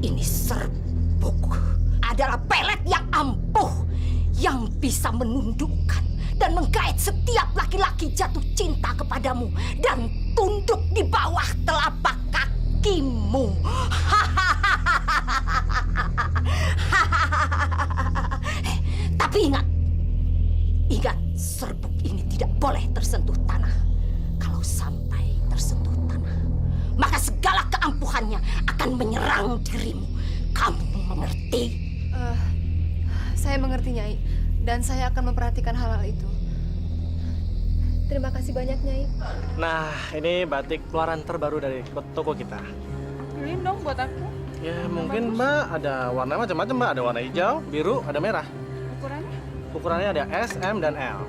Ini serbuk adalah pelet yang ampuh yang bisa menundukkan dan menggait setiap laki-laki jatuh cinta kepadamu dan tunduk di bawah telapak kakimu. Tapi ingat, serbuk ini tidak boleh tersentuh tanah. Kalau sampai tersentuh tanah, maka segala keampuhannya akan menyerang dirimu. Kamu mengerti? Saya mengerti, Nyai. Dan saya akan memperhatikan hal-hal itu. Terima kasih banyak, Nyai. Nah, ini batik keluaran terbaru dari toko kita. Beliin dong buat aku. Ya, mungkin Mbak ada warna macam-macam, Mbak. Ada warna hijau, biru, ada merah. Ukurannya? Ukurannya ada S, M, dan L.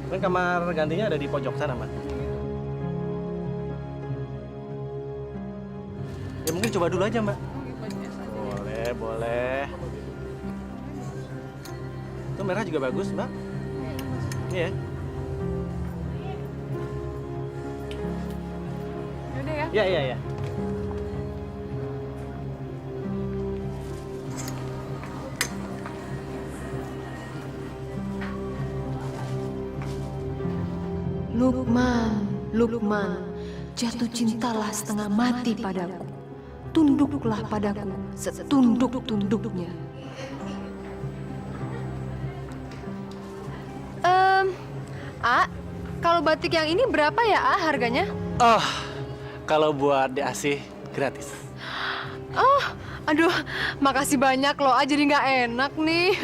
Ini kamar gantinya ada di pojok sana, Mbak. Ya, mungkin coba dulu aja, Mbak. Boleh, boleh. Itu merah juga bagus, Mbak. Iya. Yaudah ya. Iya, iya, iya. Lukman, Lukman, jatuh cintalah setengah mati padaku. Tunduklah padaku setunduk-tunduknya. Kalau batik yang ini berapa ya, harganya? Oh, kalau buat diasih gratis. Oh, aduh, makasih banyak loh, jadi nggak enak nih.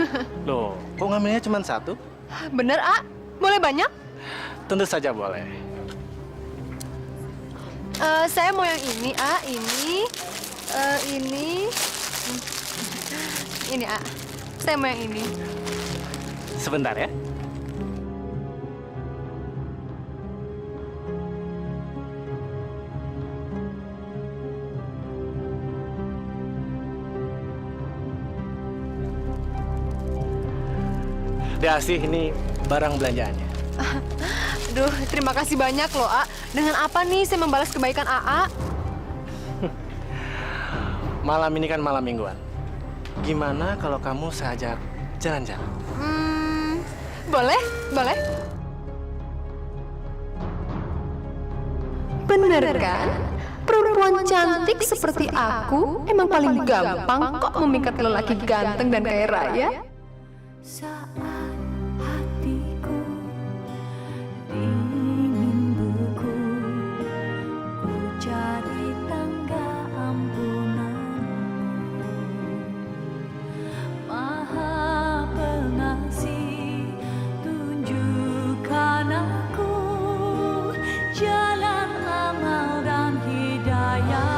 Loh, kok ngambilnya cuma satu? Bener, boleh banyak? Tentu saja boleh. Saya mau yang ini, ini, saya mau yang ini. Sebentar ya. Diasih, ini barang belanjaannya. Aduh, terima kasih banyak loh, Dengan apa nih saya membalas kebaikan AA? Malam ini kan malam mingguan. Gimana kalau kamu saya ajak jalan-jalan? Boleh, boleh. Bener kan? Perempuan cantik seperti aku emang paling gampang kok memikat lelaki ganteng dan kaya raya. Saat hatiku dingin beku, ku cari tangga ampunanmu. Maha Pengasih, tunjukkan aku jalan amal dan hidayah.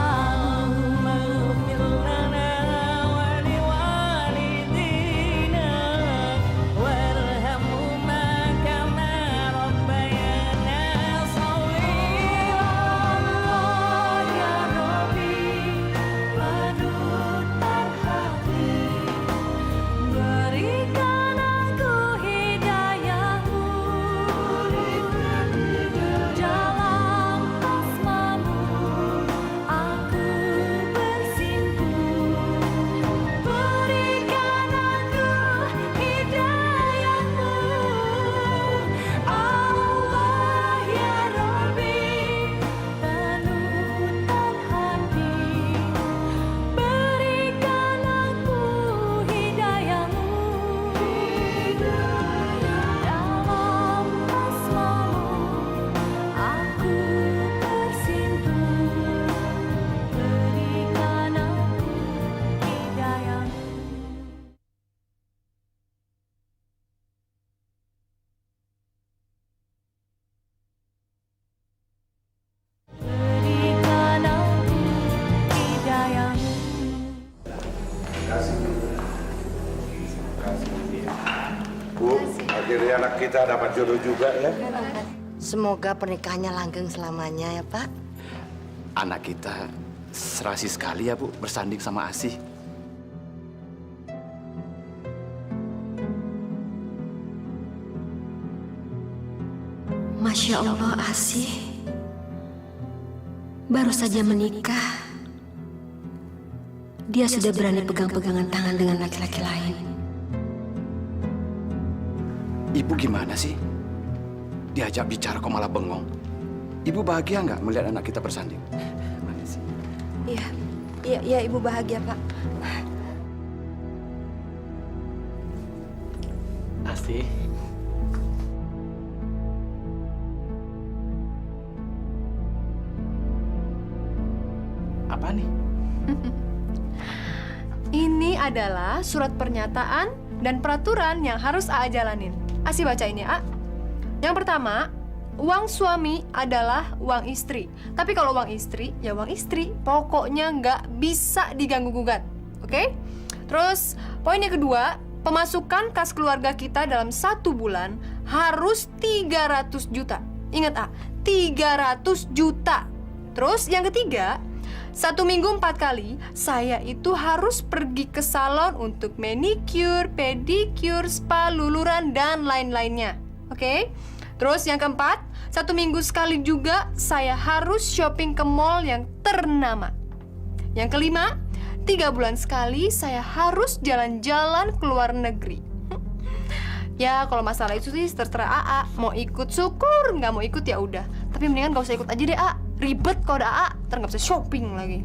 Akhirnya anak kita dapat jodoh juga ya. Semoga pernikahannya langgeng selamanya ya, Pak. Anak kita serasi sekali ya, Bu, bersanding sama Asih. Masya Allah, Asih. Baru saja menikah. dia sudah berani pegang-pegangan tangan dengan laki-laki lain. Ibu gimana sih? Diajak bicara kok malah bengong. Ibu bahagia nggak melihat anak kita bersanding? Mana sih? Iya, Ibu bahagia, Pak. Asti. Apa nih? Ini adalah surat pernyataan dan peraturan yang harus A jalanin. Asi baca ini, A. Yang pertama, uang suami adalah uang istri. Tapi kalau uang istri, ya uang istri. Pokoknya nggak bisa diganggu-gugat. Oke? Terus, poin yang kedua, pemasukan kas keluarga kita dalam 1 bulan harus 300 juta. Ingat, A, 300 juta. Terus, yang ketiga, 1 minggu 4 kali, saya itu harus pergi ke salon untuk manicure, pedicure, spa, luluran, dan lain-lainnya. Oke? Terus yang keempat, 1 minggu sekali juga saya harus shopping ke mall yang ternama. Yang kelima, 3 bulan sekali saya harus jalan-jalan ke luar negeri. Ya, kalau masalah itu sih terserah AA. Mau ikut syukur, nggak mau ikut ya udah. Tapi mendingan nggak usah ikut aja deh, A. Ribet kalau ada AA, ntar nggak bisa shopping lagi.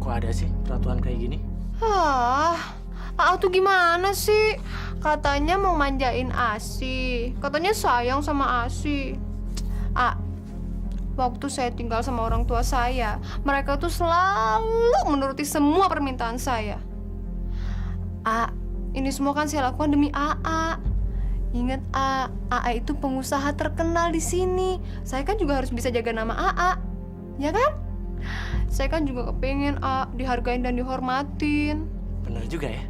Kok ada sih peraturan kayak gini? AA tuh gimana sih? Katanya mau manjain Asi. Katanya sayang sama Asi. Waktu saya tinggal sama orang tua saya, mereka tuh selalu menuruti semua permintaan saya. Ini semua kan saya lakukan demi AA. Ingat, AA itu pengusaha terkenal di sini. Saya kan juga harus bisa jaga nama AA, ya kan? Saya kan juga kepengen dihargain dan dihormatin. Bener juga ya?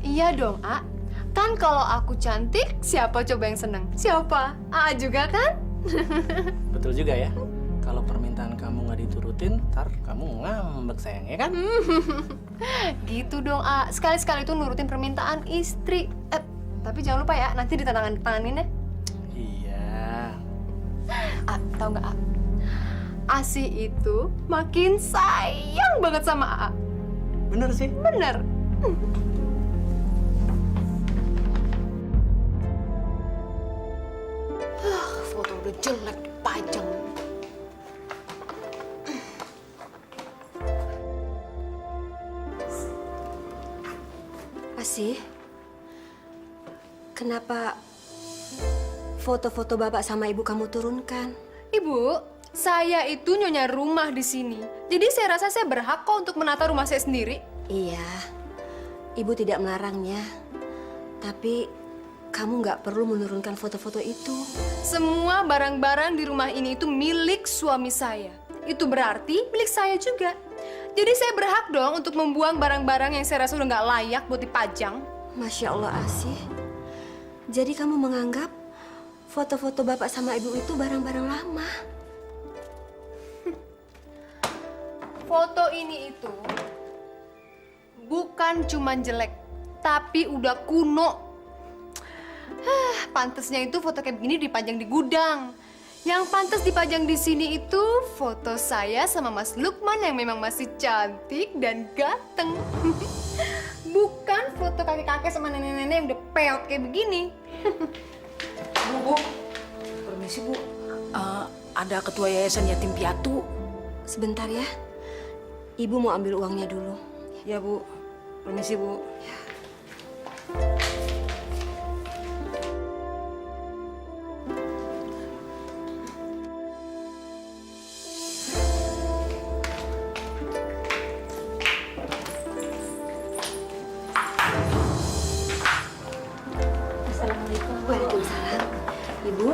Iya dong, A. Kan kalau aku cantik, siapa coba yang seneng? Siapa? AA juga kan? Betul juga ya. Kalau permintaan kamu nggak diturutin, ntar kamu ngambek sayang, ya kan? Gitu dong, A. Sekali-sekali tuh nurutin permintaan istri. Tapi jangan lupa ya, nanti ditandatanganin ya. Iya. Tahu nggak, A? Asi itu makin sayang banget sama A. Bener sih. Bener. Foto udah jelek dipajang. Asi, kenapa foto-foto bapak sama ibu kamu turunkan? Ibu, saya itu nyonya rumah di sini. Jadi saya rasa saya berhak kok untuk menata rumah saya sendiri. Iya, ibu tidak melarangnya. Tapi kamu nggak perlu menurunkan foto-foto itu. Semua barang-barang di rumah ini itu milik suami saya. Itu berarti milik saya juga. Jadi saya berhak dong untuk membuang barang-barang yang saya rasa udah nggak layak buat dipajang. Masya Allah, Asi. Jadi kamu menganggap foto-foto bapak sama ibu itu barang-barang lama? Foto ini itu bukan cuma jelek, tapi udah kuno. Pantesnya itu foto kayak begini dipajang di gudang. Yang pantas dipajang di sini itu foto saya sama Mas Lukman yang memang masih cantik dan ganteng. Bukan foto kakek-kakek sama nenek-nenek yang udah peot kayak begini. Bu, permisi Bu. Ada ketua yayasan yatim piatu. Sebentar ya. Ibu mau ambil uangnya dulu. Ya Bu, permisi Bu. Assalamualaikum. Waalaikumsalam. Ibu,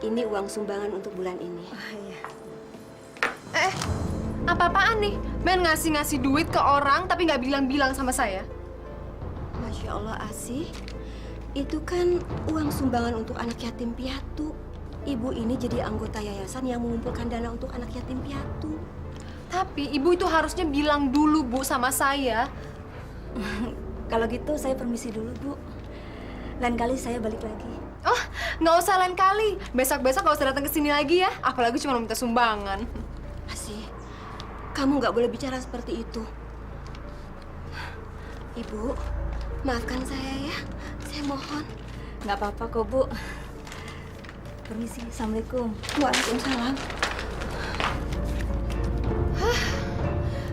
ini uang sumbangan untuk bulan ini. Apa-apaan nih? Ben ngasih-ngasih duit ke orang tapi nggak bilang-bilang sama saya. Masya Allah, Asi. Itu kan uang sumbangan untuk anak yatim piatu. Ibu ini jadi anggota yayasan yang mengumpulkan dana untuk anak yatim piatu. Tapi ibu itu harusnya bilang dulu, Bu, sama saya. Kalau gitu saya permisi dulu, Bu. Lain kali saya balik lagi. Oh, nggak usah lain kali. Besok-besok nggak usah datang ke sini lagi ya. Apalagi cuma minta sumbangan. Asi, Kamu nggak boleh bicara seperti itu. Ibu, maafkan saya ya. Saya mohon. Nggak apa-apa kok, Bu. Permisi, Assalamualaikum. Waalaikumsalam.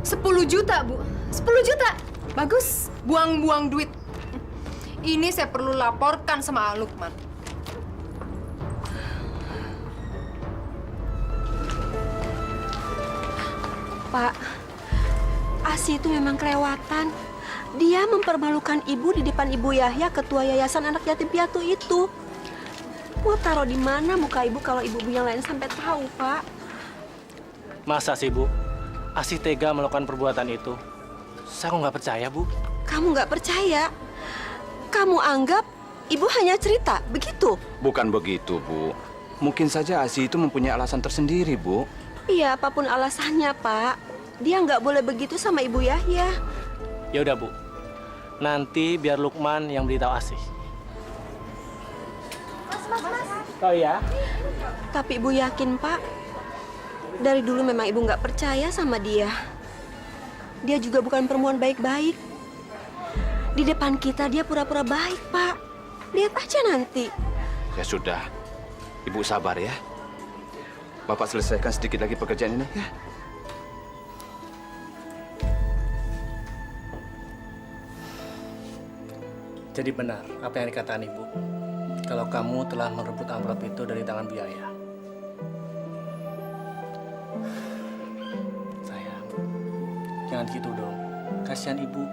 10 juta, Bu. 10 juta. Bagus. Buang-buang duit. Ini saya perlu laporkan sama Lukman. Pak, Asi itu memang kelewatan. Dia mempermalukan ibu di depan Ibu Yahya, ketua yayasan anak yatim piatu itu. Mau taruh di mana muka ibu kalau ibu-ibu yang lain sampai tahu, Pak? Masa sih, Bu? Asih tega melakukan perbuatan itu? Saya kok nggak percaya, Bu. Kamu nggak percaya? Kamu anggap ibu hanya cerita, begitu? Bukan begitu, Bu. Mungkin saja Asi itu mempunyai alasan tersendiri, Bu. Iya, apapun alasannya, Pak. Dia nggak boleh begitu sama Ibu Yahya. Ya udah, Bu. Nanti biar Lukman yang beritahu Asih. Oh iya? Tapi Ibu yakin, Pak, dari dulu memang Ibu nggak percaya sama dia. Dia juga bukan perempuan baik-baik. Di depan kita dia pura-pura baik, Pak. Lihat aja nanti. Ya sudah, Ibu sabar ya. Bapak selesaikan sedikit lagi pekerjaan ini ya. Jadi benar apa yang dikatakan Ibu. Kalau kamu telah merebut amplop itu dari tangan Bu Yahya. Sayang, jangan gitu dong. Kasihan Ibu.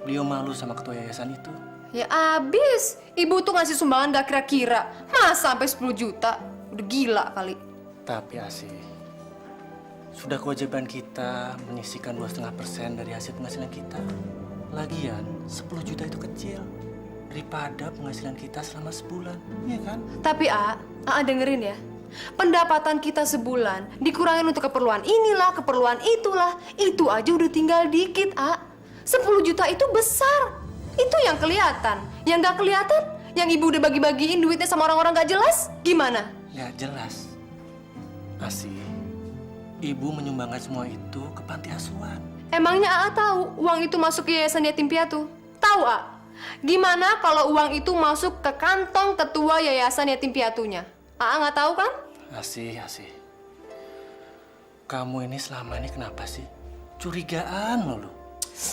Beliau malu sama ketua yayasan itu. Ya abis. Ibu tuh ngasih sumbangan gak kira-kira. Masa sampai 10 juta? Udah gila kali. Tapi Asih, sudah kewajiban kita menyisihkan 2,5% dari hasil penghasilan kita. Lagian, 10 juta itu kecil daripada penghasilan kita selama sebulan, iya kan? Tapi A dengerin ya. Pendapatan kita sebulan dikurangin untuk keperluan inilah, keperluan itulah. Itu aja udah tinggal dikit, A. 10 juta itu besar. Itu yang kelihatan. Yang gak kelihatan, yang ibu udah bagi-bagiin duitnya sama orang-orang gak jelas, gimana? Ya jelas. Asih, Ibu menyumbangkan semua itu ke panti asuhan. Emangnya A tahu uang itu masuk ke yayasan yatim piatu? Tahu A? Gimana kalau uang itu masuk ke kantong ketua yayasan yatim piatunya? A nggak tahu kan? Asih. Kamu ini selama ini kenapa sih? Curigaan loh.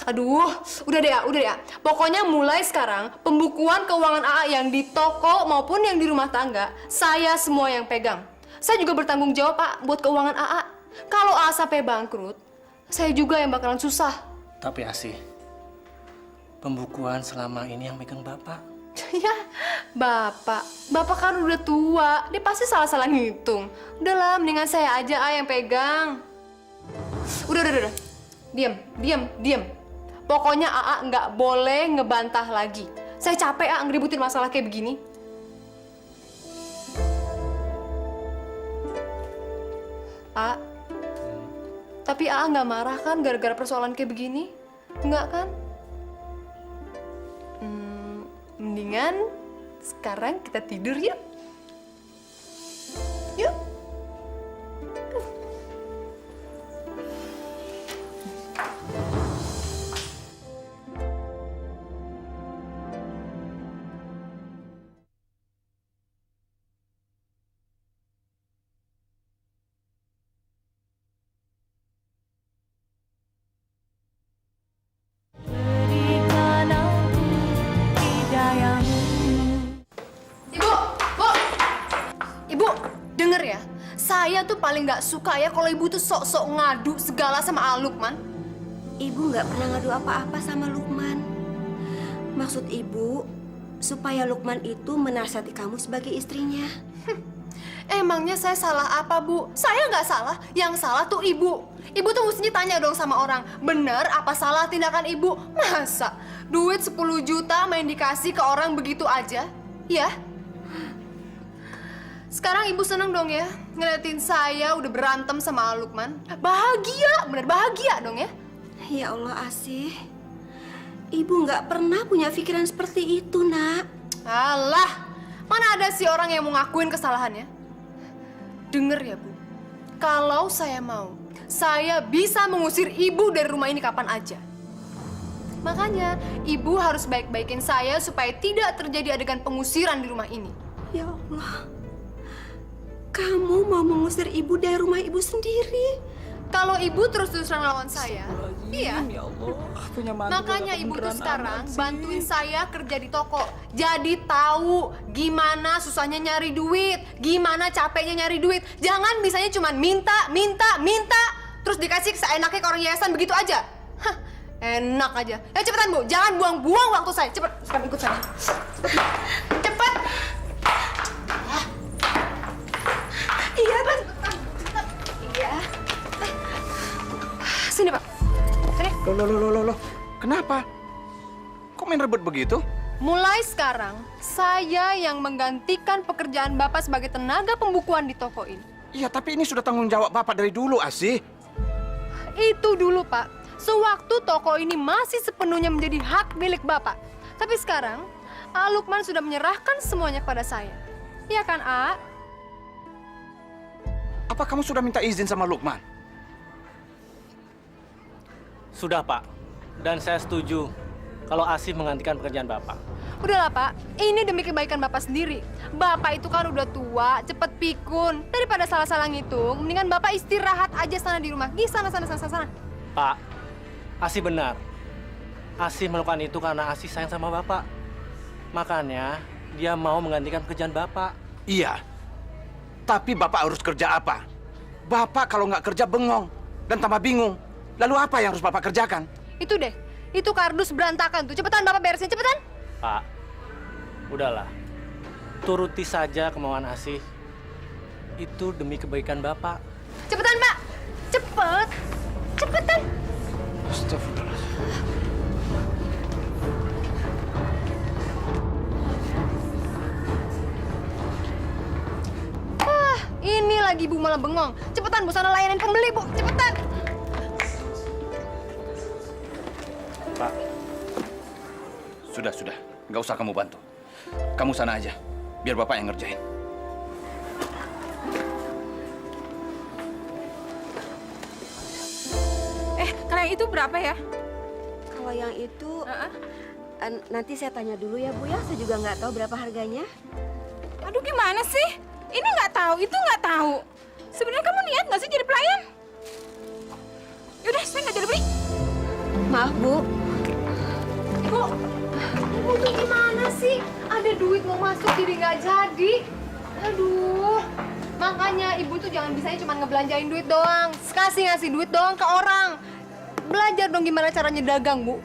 Aduh, udah deh A. Pokoknya mulai sekarang, pembukuan keuangan AA yang di toko maupun yang di rumah tangga, saya semua yang pegang. Saya juga bertanggung jawab, A, buat keuangan AA. Kalau AA sampai bangkrut, saya juga yang bakalan susah. Tapi Asih, pembukuan selama ini yang megang Bapak. Ya, Bapak kan udah tua, dia pasti salah-salah ngitung. Udahlah, mendingan saya aja A yang pegang. Udah. Diam. Pokoknya AA nggak boleh ngebantah lagi. Saya capek A ngeributin masalah kayak begini. A, tapi AA nggak marah kan gara-gara persoalan kayak begini? Nggak kan? Mendingan sekarang kita tidur yuk. Yuk. Berikan aku hidayamu. Ibu, denger ya. Saya tuh paling nggak suka ya kalau ibu tuh sok-sok ngadu segala sama Lukman. Ibu nggak pernah ngadu apa-apa sama Lukman. Maksud ibu, supaya Lukman itu menasihati kamu sebagai istrinya. Emangnya saya salah apa, Bu? Saya nggak salah. Yang salah tuh ibu. Ibu tuh mestinya tanya dong sama orang, bener apa salah tindakan ibu? Masa duit 10 juta main dikasih ke orang begitu aja? Ya? Sekarang ibu seneng dong ya, ngeliatin saya udah berantem sama Lukman. Bahagia, bener bahagia dong ya? Ya Allah, Asih. Ibu nggak pernah punya pikiran seperti itu, Nak. Alah, mana ada sih orang yang mau ngakuin kesalahannya? Dengar ya, Bu. Kalau saya mau, saya bisa mengusir ibu dari rumah ini kapan aja. Makanya, ibu harus baik-baikin saya supaya tidak terjadi adegan pengusiran di rumah ini. Ya Allah, kamu mau mengusir ibu dari rumah ibu sendiri? Kalau ibu terus-terusan lawan saya, iya. Ya Allah, punya mantu Makanya gak ibu tuh beneran sekarang amat sih. bantuin saya kerja di toko. Jadi tahu gimana susahnya nyari duit, gimana capeknya nyari duit. Jangan misalnya cuma minta, terus dikasih seenaknya ke orang yayasan begitu aja. Hah, enak aja. Ya cepetan Bu, jangan buang-buang waktu saya. Cepet, sekarang ikut saya. Cepet. Iya, Pak. Iya. Sini, Pak. Sini. Loh. Kenapa? Kok main rebut begitu? Mulai sekarang, saya yang menggantikan pekerjaan Bapak sebagai tenaga pembukuan di toko ini. Iya, tapi ini sudah tanggung jawab Bapak dari dulu, Asih. Itu dulu, Pak. Sewaktu toko ini masih sepenuhnya menjadi hak milik Bapak. Tapi sekarang, A. Lukman sudah menyerahkan semuanya kepada saya. Iya kan, A? Apa kamu sudah minta izin sama Lukman? Sudah, Pak. Dan saya setuju kalau Asih menggantikan pekerjaan Bapak. Udahlah, Pak. Ini demi kebaikan Bapak sendiri. Bapak itu kan udah tua, cepet pikun. Daripada salah-salah ngitung, mendingan Bapak istirahat aja sana di rumah. Di sana. Pak, Asih benar. Asih melakukan itu karena Asih sayang sama Bapak. Makanya dia mau menggantikan pekerjaan Bapak. Iya. Tapi Bapak harus kerja apa? Bapak kalau nggak kerja bengong dan tambah bingung. Lalu apa yang harus Bapak kerjakan? Itu deh. Itu kardus berantakan tuh. Cepetan Bapak beresin, cepetan. Pak, udahlah. Turuti saja kemauan Asih. Itu demi kebaikan Bapak. Cepetan, Pak. Cepet. Cepetan. Astagfirullah. Ini lagi Bu malah bengong. Cepetan Bu, sana layanin pembeli Bu. Cepetan. Pak, Sudah. Nggak usah kamu bantu. Kamu sana aja. Biar Bapak yang ngerjain. Kalau yang itu berapa ya? Kalau yang itu, nanti saya tanya dulu ya Bu ya. Saya juga nggak tahu berapa harganya. Aduh gimana sih? Ini nggak tahu, itu nggak tahu. Sebenarnya kamu niat nggak sih jadi pelayan? Yaudah, saya nggak jadi beli. Maaf Bu. Bu, Ibu tuh gimana sih? Ada duit mau masuk jadi nggak jadi. Aduh. Makanya Ibu tuh jangan bisanya cuma ngebelanjain duit doang. Ngasih duit doang ke orang. Belajar dong gimana caranya dagang, Bu.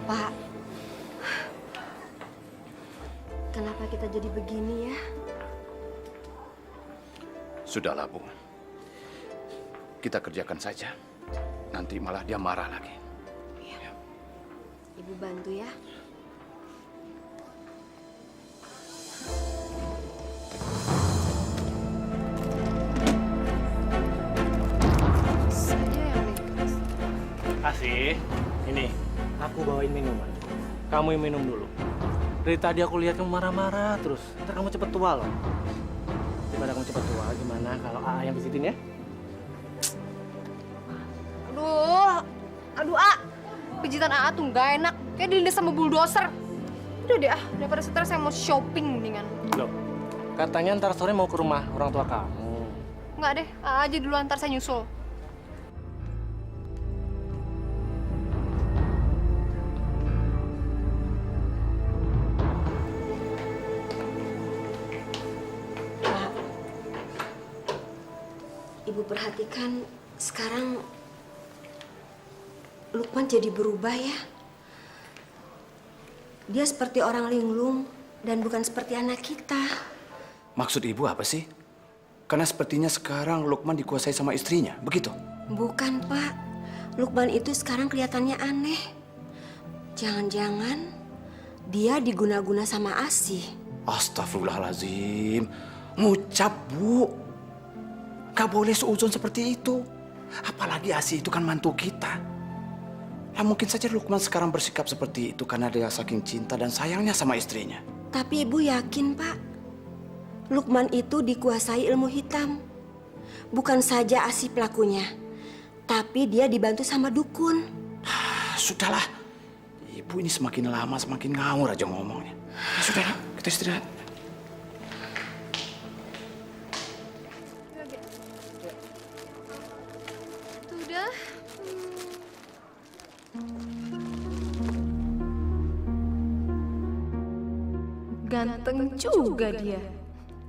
Pak, kenapa kita jadi begini ya? Sudahlah, Bu. Kita kerjakan saja. Nanti malah dia marah lagi. Ibu bantu ya. Saya yang nekat. Asih, ini aku bawain minuman. Kamu yang minum dulu. Dari tadi aku lihat kamu marah-marah terus. Ntar kamu cepet tua loh. Daripada kamu cepet tua, gimana kalau AA yang pijitin ya? Aduh, A. Pijitan AA tuh nggak enak. Kayak dilindas sama bulldozer. Udah deh, daripada stres saya mau shopping mendingan. Loh, katanya ntar sore mau ke rumah orang tua kamu. Nggak deh, AA aja duluan, ntar saya nyusul. Pak, Ibu perhatikan sekarang Lukman jadi berubah ya. Dia seperti orang linglung dan bukan seperti anak kita. Maksud Ibu apa sih? Karena sepertinya sekarang Lukman dikuasai sama istrinya, begitu? Bukan, Pak. Lukman itu sekarang kelihatannya aneh. Jangan-jangan dia diguna-guna sama Asih. Astagfirullahaladzim. Ngucap, Bu. Gak boleh seuzon seperti itu. Apalagi Asih itu kan mantu kita. Ya mungkin saja Lukman sekarang bersikap seperti itu karena dia saking cinta dan sayangnya sama istrinya. Tapi Ibu yakin, Pak, Lukman itu dikuasai ilmu hitam. Bukan saja Asih pelakunya, tapi dia dibantu sama dukun. Sudahlah, ibu ini semakin lama semakin ngawur aja ngomongnya. Ya sudah, kita istirahat. Sudah. Ganteng juga dia.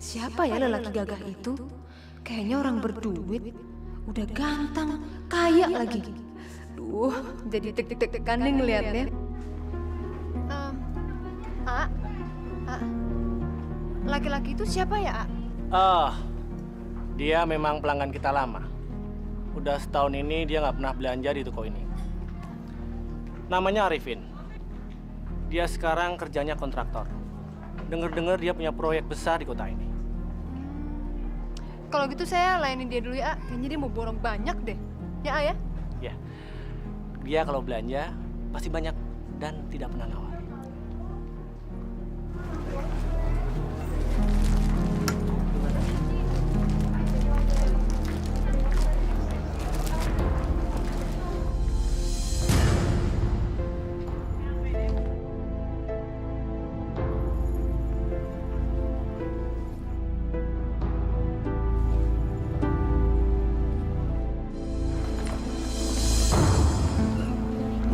Siapa ya lelaki gagah itu? Kayaknya orang berduit. Udah ganteng, kaya lagi. Duh, jadi deg-degan nih ngeliatnya. Laki-laki itu siapa ya, Dia memang pelanggan kita lama. Udah setahun ini dia nggak pernah belanja di toko ini. Namanya Arifin. Dia sekarang kerjanya kontraktor. Dengar-dengar dia punya proyek besar di kota ini. Kalau gitu saya layanin dia dulu ya, kayaknya dia mau borong banyak deh. Ya, A, ya? Ya, dia kalau belanja pasti banyak dan tidak pernah nawar.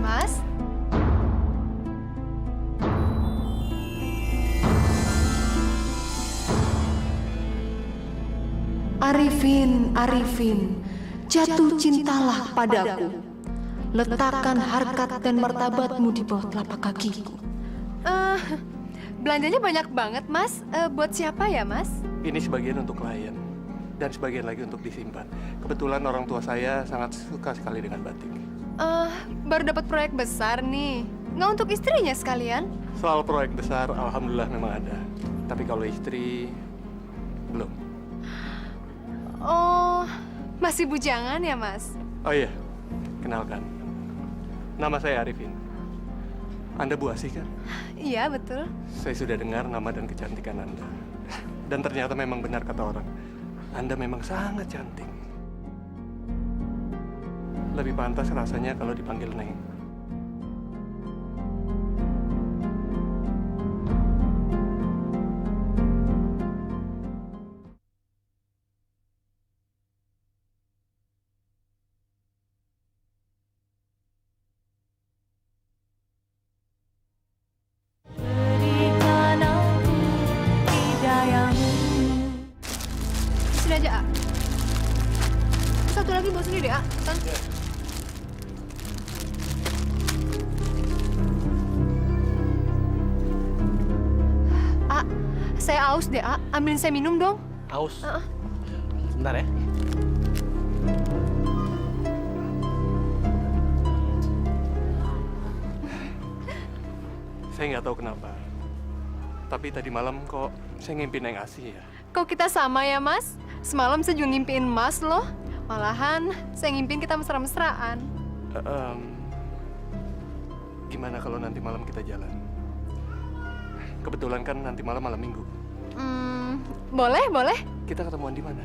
Mas? Arifin, jatuh cintalah padaku. Letakkan harkat dan martabatmu di bawah telapak kakiku. Belanjanya banyak banget, Mas. Buat siapa ya, Mas? Ini sebagian untuk klien dan sebagian lagi untuk disimpan. Kebetulan orang tua saya sangat suka sekali dengan batik. Baru dapat proyek besar nih. Nggak untuk istrinya sekalian? Soal proyek besar, alhamdulillah memang ada. Tapi kalau istri, belum. Oh, masih bujangan ya, Mas? Oh iya, kenalkan. Nama saya Arifin. Anda Bu Asih kan? Iya, betul. Saya sudah dengar nama dan kecantikan Anda. Dan ternyata memang benar kata orang. Anda memang sangat cantik. Lebih pantas rasanya kalau dipanggil Neng. Berikan aku hidayahmu. Sini aja, A. Satu lagi bawa sini deh, A. Kan? A, saya aus deh, A. Ambilin saya minum dong. Aus. Sebentar ya. Saya nggak tahu kenapa. Tapi tadi malam kok saya ngimpi Neng Asih ya. Kok kita sama ya, Mas? Semalam saya juga ngimpiin Mas loh. Malahan saya ngimpiin kita mesra-mesraan. Gimana kalau nanti malam kita jalan? Kebetulan kan nanti malam malam minggu. Boleh, boleh. Kita ketemuan di mana?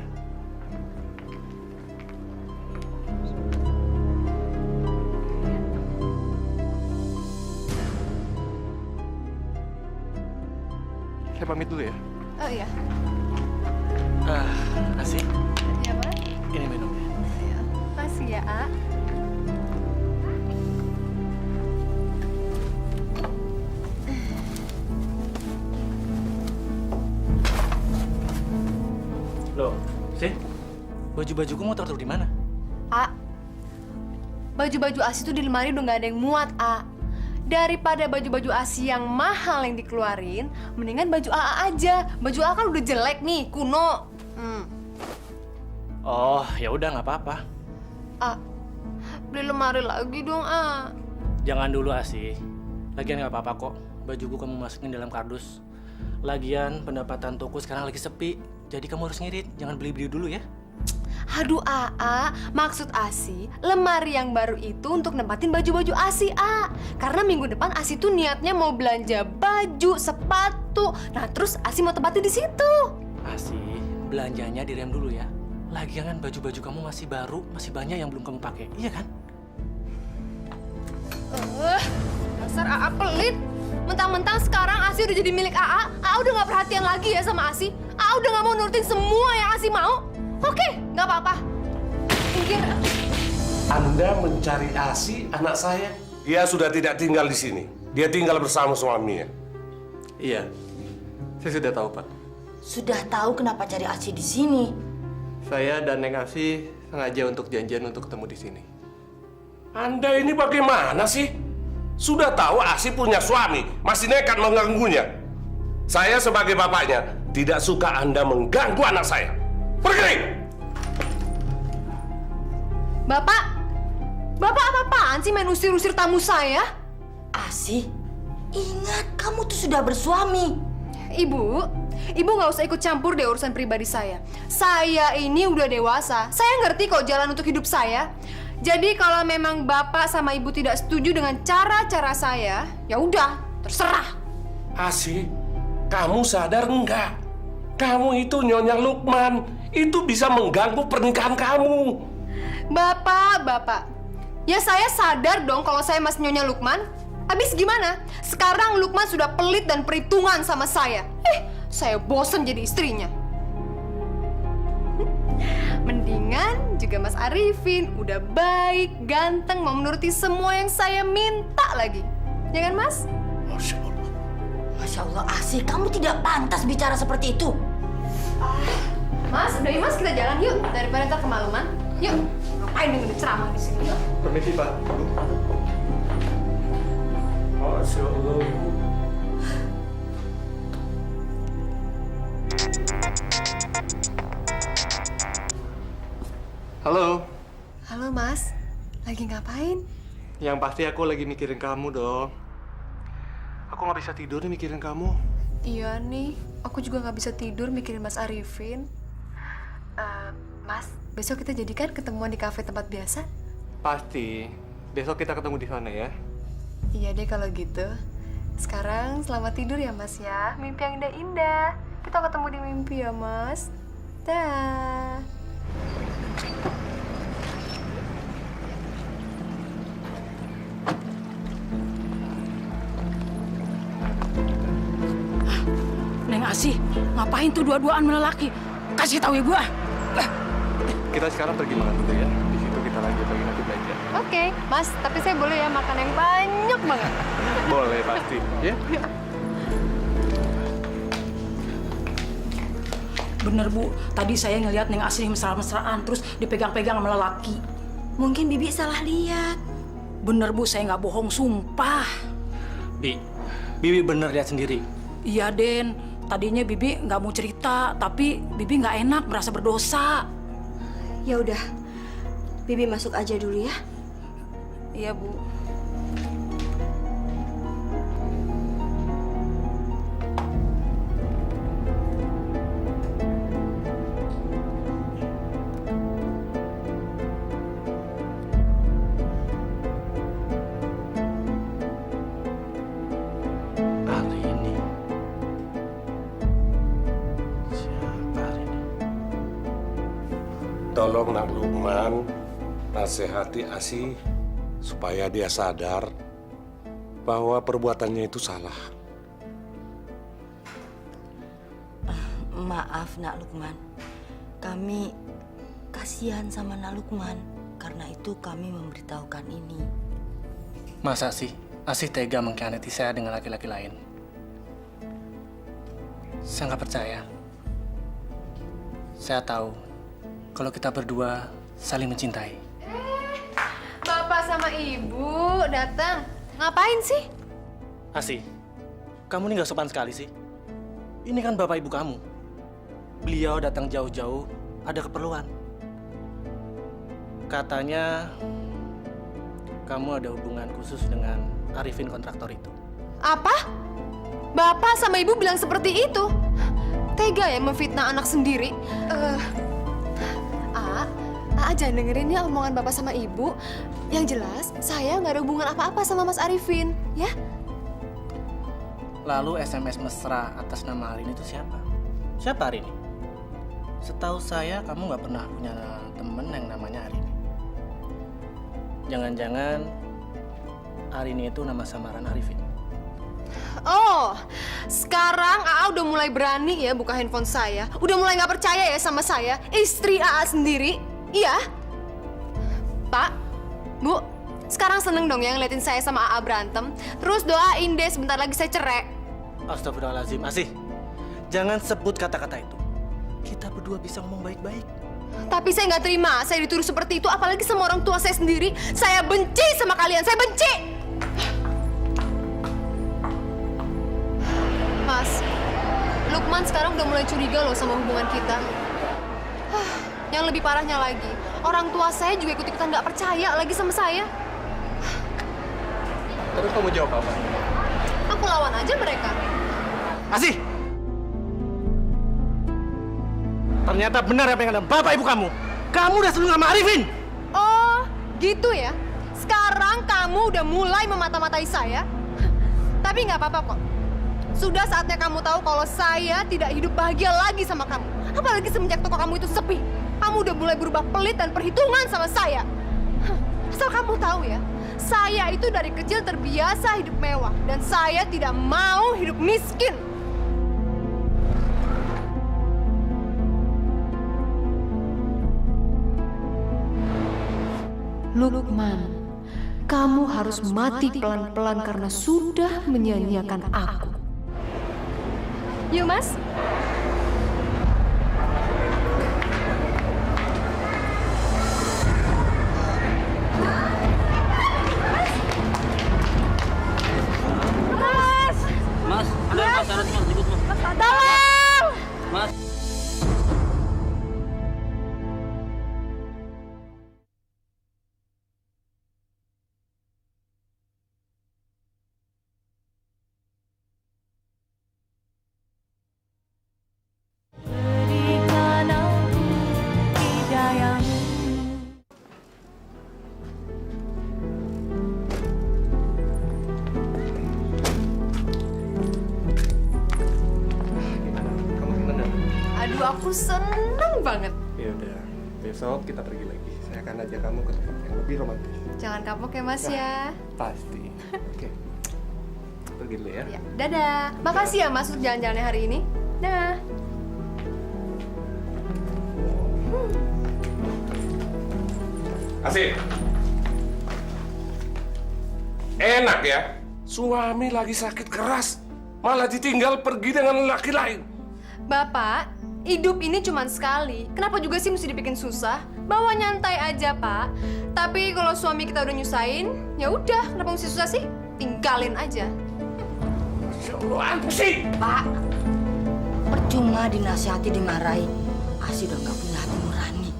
Saya pamit dulu ya. Oh iya. Asih, Iya, Mas. ini minumnya. Iya. Makasih ya, A. Loh, sih? Baju-bajuku mau taruh di mana? A, baju-baju ASI itu di lemari udah nggak ada yang muat, A. Daripada baju-baju ASI yang mahal yang dikeluarin, mendingan baju AA aja. Baju AA kan udah jelek nih, kuno. Oh, ya udah nggak apa-apa. A, beli lemari lagi dong, A. Jangan dulu Asih. Lagian nggak apa-apa kok. Bajuku kamu masukin dalam kardus. Lagian pendapatan toko sekarang lagi sepi. Jadi kamu harus ngirit. Jangan beli-beli dulu ya. Aduh, Aa, maksud Asi, lemari yang baru itu untuk nempatin baju-baju Asi, A. Karena minggu depan Asi tuh niatnya mau belanja baju, sepatu. Nah, terus Asi mau tempatin di situ. Asi, belanjanya direm dulu ya. Lagian kan baju-baju kamu masih baru, masih banyak yang belum kamu pakai, iya kan? Dasar Aa pelit. Mentang-mentang sekarang Asi udah jadi milik Aa udah gak perhatian lagi ya sama Asi. Aa udah gak mau nurutin semua yang Asi mau. Oke, gak apa-apa. Minggir. Anda mencari Asi, anak saya? Dia sudah tidak tinggal di sini. Dia tinggal bersama suaminya. Iya, saya sudah tahu, Pak. Sudah tahu kenapa cari Asi di sini? Saya dan Neng Asi sengaja untuk janjian untuk ketemu di sini. Anda ini bagaimana sih? Sudah tahu Asi punya suami, masih nekat mengganggunya. Saya sebagai bapaknya tidak suka Anda mengganggu anak saya. Pergi! Bapak apa-apaan sih main usir-usir tamu saya? Asi, ingat kamu tuh sudah bersuami. Ibu nggak usah ikut campur deh urusan pribadi saya. Saya ini udah dewasa. Saya ngerti kok jalan untuk hidup saya. Jadi kalau memang Bapak sama Ibu tidak setuju dengan cara-cara saya, ya udah, terserah. Asi, kamu sadar enggak? Kamu itu Nyonya Lukman. Itu bisa mengganggu pernikahan kamu. Bapak. Ya saya sadar dong kalau saya masih Nyonya Lukman. Habis gimana? Sekarang Lukman sudah pelit dan perhitungan sama saya. Saya bosen jadi istrinya. Mendingan juga Mas Arifin. Udah baik, ganteng, mau menuruti semua yang saya minta lagi. Ya kan, Mas? Masya Allah. Masya Allah, Asi, kamu tidak pantas bicara seperti itu. Mas, udah yuk Mas, kita jalan yuk. Daripada ntar kemalaman. Yuk, ngapain dengerin ceramah di sini? Yuk. Permisi, Pak. Masya Allah. Halo. Halo Mas, lagi ngapain? Yang pasti aku lagi mikirin kamu dong. Aku nggak bisa tidur nih mikirin kamu. Iya nih, aku juga nggak bisa tidur mikirin Mas Arifin. Mas, besok kita jadikan ketemuan di kafe tempat biasa? Pasti. Besok kita ketemu di sana ya. Iya deh kalau gitu. Sekarang selamat tidur ya Mas ya. Mimpi yang indah-indah. Kita ketemu di mimpi ya Mas. Dah. Neng Asi, ngapain tuh dua-duaan melelaki? Kasih tahu ibu ah. Kita sekarang pergi makan dulu ya. Di situ kita lanjut lagi nanti belanja. Oke, Mas. Tapi saya boleh ya makan yang banyak banget. Boleh pasti. Ya. Bener Bu, tadi saya ngeliat Neng Asi mesra-mesraan terus dipegang-pegang sama lelaki. Mungkin Bibi salah lihat. Bener Bu, saya nggak bohong, sumpah. Bibi bener lihat sendiri. Iya Den, tadinya Bibi nggak mau cerita, tapi Bibi nggak enak, merasa berdosa. Ya udah, Bibi masuk aja dulu ya. Iya Bu. Tolong Nak Lukman, nasihati Asi supaya dia sadar bahwa perbuatannya itu salah. Maaf Nak Lukman, kami kasihan sama Nak Lukman, karena itu kami memberitahukan ini. Masa sih Asi tega mengkhianati saya dengan laki-laki lain? Saya nggak percaya. Saya tahu kalau kita berdua saling mencintai. Bapak sama Ibu datang. Ngapain sih? Asi, kamu ini nggak sopan sekali sih. Ini kan bapak ibu kamu. Beliau datang jauh-jauh, ada keperluan. Katanya kamu ada hubungan khusus dengan Arifin kontraktor itu. Apa? Bapak sama Ibu bilang seperti itu? Tega ya memfitnah anak sendiri? aja dengerin ya omongan bapak sama ibu. Yang jelas, saya nggak ada hubungan apa-apa sama Mas Arifin, ya? Lalu SMS mesra atas nama Arini itu siapa? Siapa Arini? Setahu saya kamu nggak pernah punya temen yang namanya Arini. Jangan-jangan Arini itu nama samaran Arifin. Oh, sekarang AA udah mulai berani ya buka handphone saya. Udah mulai nggak percaya ya sama saya, istri AA sendiri. Iya, Pak, Bu, sekarang seneng dong ya ngeliatin saya sama AA berantem. Terus doain deh sebentar lagi saya cerai. Astagfirullahaladzim, Asih. Jangan sebut kata-kata itu. Kita berdua bisa ngomong baik-baik. Tapi saya nggak terima, saya dituduh seperti itu, apalagi sama orang tua saya sendiri. Saya benci sama kalian, saya benci. Mas, Lukman sekarang udah mulai curiga loh sama hubungan kita. Yang lebih parahnya lagi, orang tua saya juga ikut-ikutan nggak percaya lagi sama saya. Terus kamu jawab apa? Aku lawan aja mereka. Asih! Ternyata benar apa yang ada bapak ibu kamu. Kamu udah selingkuh sama Arifin. Oh, gitu ya? Sekarang kamu udah mulai memata-matai saya? Tapi nggak apa-apa kok. Sudah saatnya kamu tahu kalau saya tidak hidup bahagia lagi sama kamu. Apalagi semenjak toko kamu itu sepi. Kamu udah mulai berubah pelit dan perhitungan sama saya. Asal kamu tahu ya, saya itu dari kecil terbiasa hidup mewah. Dan saya tidak mau hidup miskin. Lukman, kamu harus mati pelan-pelan karena sudah menyia-nyiakan aku. Yuk, Mas. Mas, ada Mas Arifin yang ikut, Mas. Tolong! Mas. Berikan aku hidayamu. Gimana? Kamu gimana? Aduh, aku seneng banget. Ya udah, besok kita pergi lagi. Saya akan ajak kamu ke tempat yang lebih romantis. Jangan kapok ya, Mas ya. Pasti. Oke. Pergi dulu ya. Ya, dadah. Makasih ya, Mas, untuk jalan-jalannya hari ini. Dah. Asih. Enak ya, suami lagi sakit keras, malah ditinggal pergi dengan laki lain. Bapak, hidup ini cuma sekali. Kenapa juga sih mesti dibikin susah? Bawa nyantai aja, Pak. Tapi kalau suami kita udah nyusahin, ya udah, kenapa mesti susah sih? Tinggalin aja. Ya Allah, Asih. Pak, percuma dinasihati dimarahi. Asih udah nggak punya hati nurani.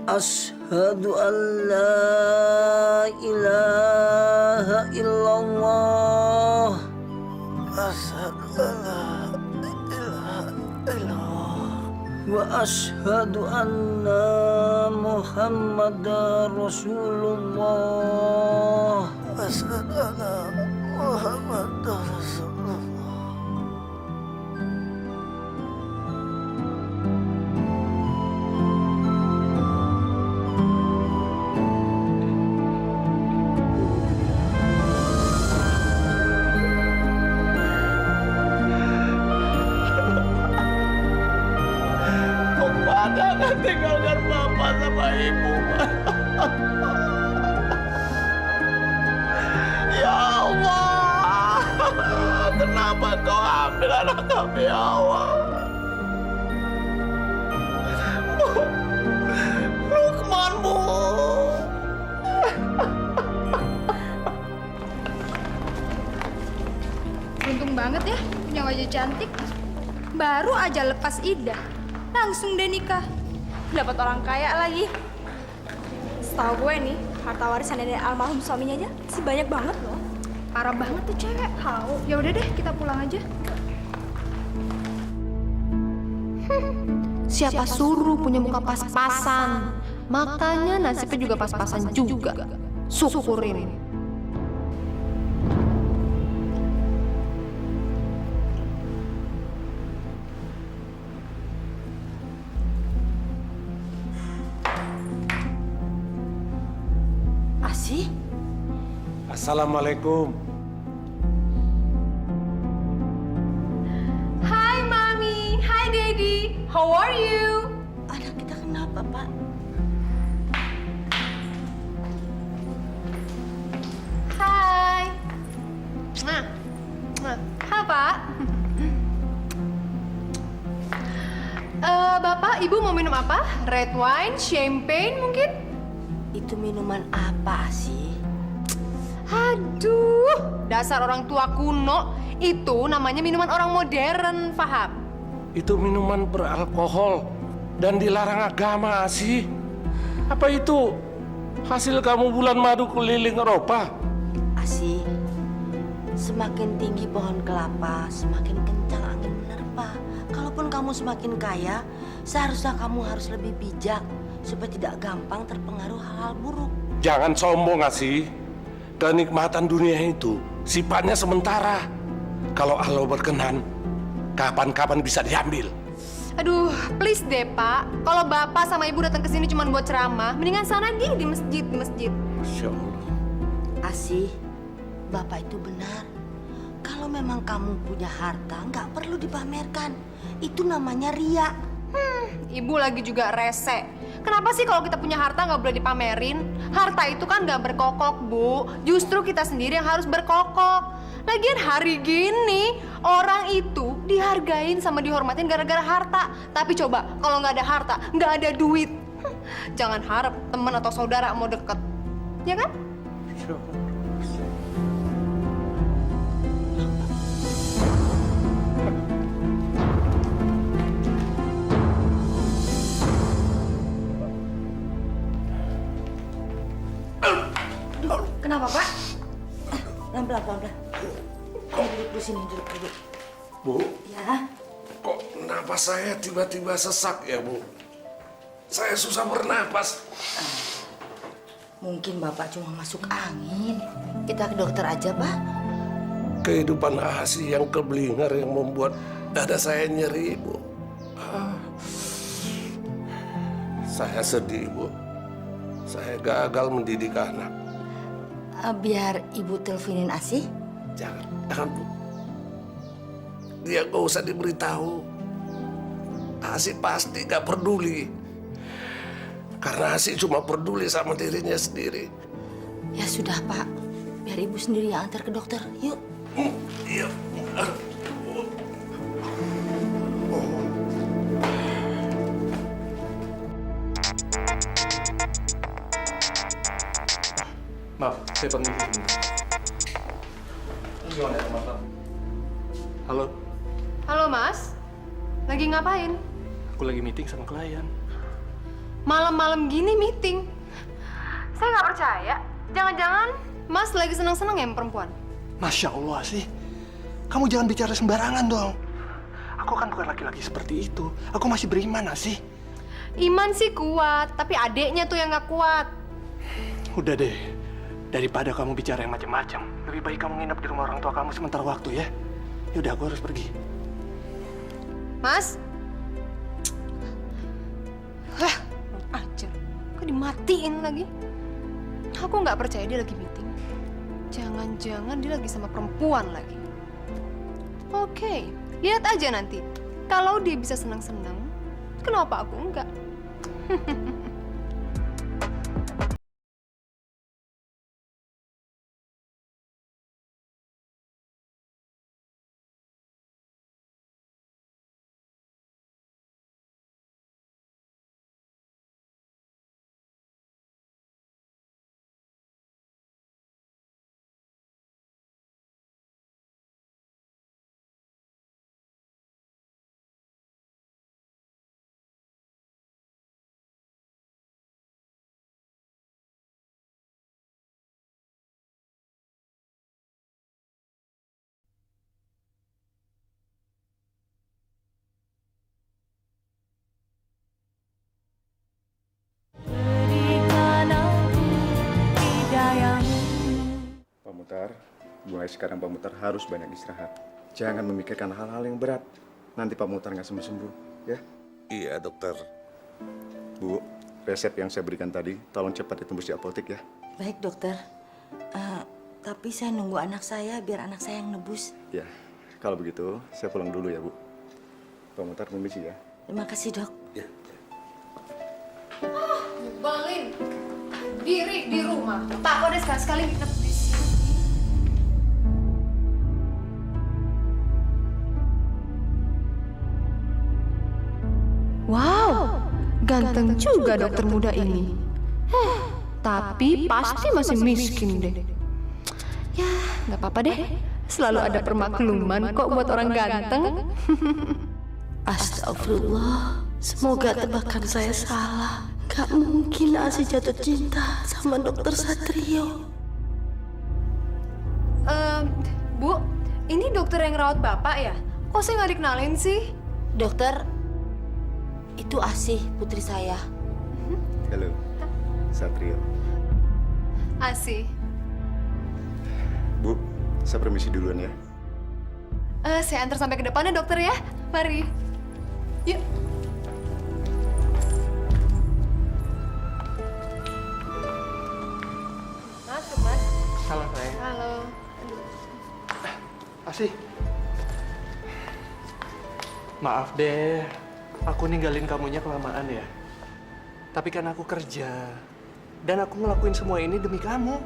Ashhadu an la ilaha illallah. Ashhadu an la ilaha illallah. Wa ashhadu anna Muhammadar Rasulullah. Ashhadu anna Muhammadar Rasulullah. Jangan tinggalkan Bapak sama Ibu, Pak. Ya Allah, kenapa Kau ambil anak kami, ya Allah? Lukman, Bu. Untung banget ya punya wajah cantik. Baru aja lepas iddah, langsung deh nikah. Dapat orang kaya lagi. Setahu gue nih, Harta warisan dari almarhum suaminya aja sih banyak banget loh. Parah banget tuh cewek. Tahu. Ya udah deh, kita pulang aja. Siapa suruh punya muka pas-pasan? Makanya nasibnya juga pas-pasan juga. Syukurin. Asih? Assalamualaikum. Hai Mami, hai Daddy. How are you? Anak kita kenapa, Pak? Hai. Hai Pak. Bapak, Ibu mau minum apa? Red wine, champagne mungkin? Itu minuman apa sih? Aduh, dasar orang tua kuno. Itu namanya minuman orang modern, paham? Itu minuman beralkohol dan dilarang agama sih. Apa itu hasil kamu bulan madu keliling Eropa? Asih, semakin tinggi pohon kelapa, semakin kencang angin menerpa. Kalaupun kamu semakin kaya, seharusnya kamu harus lebih bijak supaya tidak gampang terpengaruh hal-hal buruk. Jangan sombong, Asih. Kenikmatan dunia itu sifatnya sementara. Kalau Allah berkenan, kapan-kapan bisa diambil. Aduh, please deh Pak. Kalau Bapak sama Ibu datang ke sini cuma buat ceramah, mendingan sana di masjid. Masya Allah. Asih, Bapak itu benar. Kalau memang kamu punya harta, nggak perlu dipamerkan. Itu namanya ria. Ibu lagi juga rese. Kenapa sih kalau kita punya harta nggak boleh dipamerin? Harta itu kan nggak berkokok, Bu. Justru kita sendiri yang harus berkokok. Lagian hari gini, orang itu dihargain sama dihormatin gara-gara harta. Tapi coba, kalau nggak ada harta, nggak ada duit. Jangan harap teman atau saudara mau deket. Ya kan? Kenapa, Pak? Pelan-pelan. Duduk sini, duduk dulu. Bu, Ya, kok napas saya tiba-tiba sesak ya, Bu? Saya susah bernapas. mungkin Bapak cuma masuk angin. Kita ke dokter aja, Pak. Kehidupan Asih yang keblinger yang membuat dada saya nyeri, Bu. Saya sedih, Bu. Saya gagal mendidik anak. Biar Ibu teleponin Asih. Jangan, Bu. Dia gak usah diberitahu. Asih pasti gak peduli. Karena Asih cuma peduli sama dirinya sendiri. Ya sudah, Pak. Biar Ibu sendiri yang antar ke dokter. Yuk. Iya. Maaf, saya permisi sebentar. Gimana ya, Mas? Halo, Halo Mas, lagi ngapain? aku lagi meeting sama klien. Malam-malam gini meeting? Saya nggak percaya. Jangan-jangan Mas lagi senang-senang ya sama perempuan? Masya Allah sih, kamu jangan bicara sembarangan dong. Aku kan bukan laki-laki seperti itu. Aku masih beriman, sih. Iman sih kuat, tapi adeknya tuh yang nggak kuat. Udah deh, daripada kamu bicara yang macam-macam, lebih baik kamu nginep di rumah orang tua kamu sementara waktu ya. Yaudah, aku harus pergi. Mas? Hah, ajar. Kok dimatiin lagi? Aku nggak percaya dia lagi meeting. Jangan-jangan dia lagi sama perempuan lagi. Oke, lihat aja nanti. Kalau dia bisa senang-senang, kenapa aku enggak? mulai sekarang Pak Mutar harus banyak istirahat. Jangan memikirkan hal-hal yang berat. Nanti Pak Mutar nggak sembuh-sembuh, ya? Iya, dokter. Bu, resep yang saya berikan tadi, tolong cepat ditembus di apotek ya. Baik, dokter. Tapi saya nunggu anak saya biar anak saya yang nebus. Ya, kalau begitu saya pulang dulu ya, Bu. Pak Mutar permisi ya. Terima kasih, Dok. Ya. Balin, diri di rumah. Tak kok deh sekali-sekali nginep di sini. Wow, ganteng juga dokter muda ini. Tapi pasti masih miskin deh. Ya, nggak apa-apa deh. Selalu ada permakluman kok buat orang ganteng. Astagfirullah, semoga tebakan saya salah. Gak mungkin Asi jatuh cinta sama dokter Satrio. Bu, ini dokter yang rawat bapak ya? Kok saya nggak dikenalin sih? Dokter, itu Asih, putri saya. Halo, Satrio. Asih. Bu, saya permisi duluan ya. Saya antar sampai ke depannya dokter ya. Mari. Yuk. Masuk, Mas. Salah saya. Halo. Asih. Maaf deh, aku ninggalin kamunya kelamaan ya. Tapi kan aku kerja. Dan aku ngelakuin semua ini demi kamu.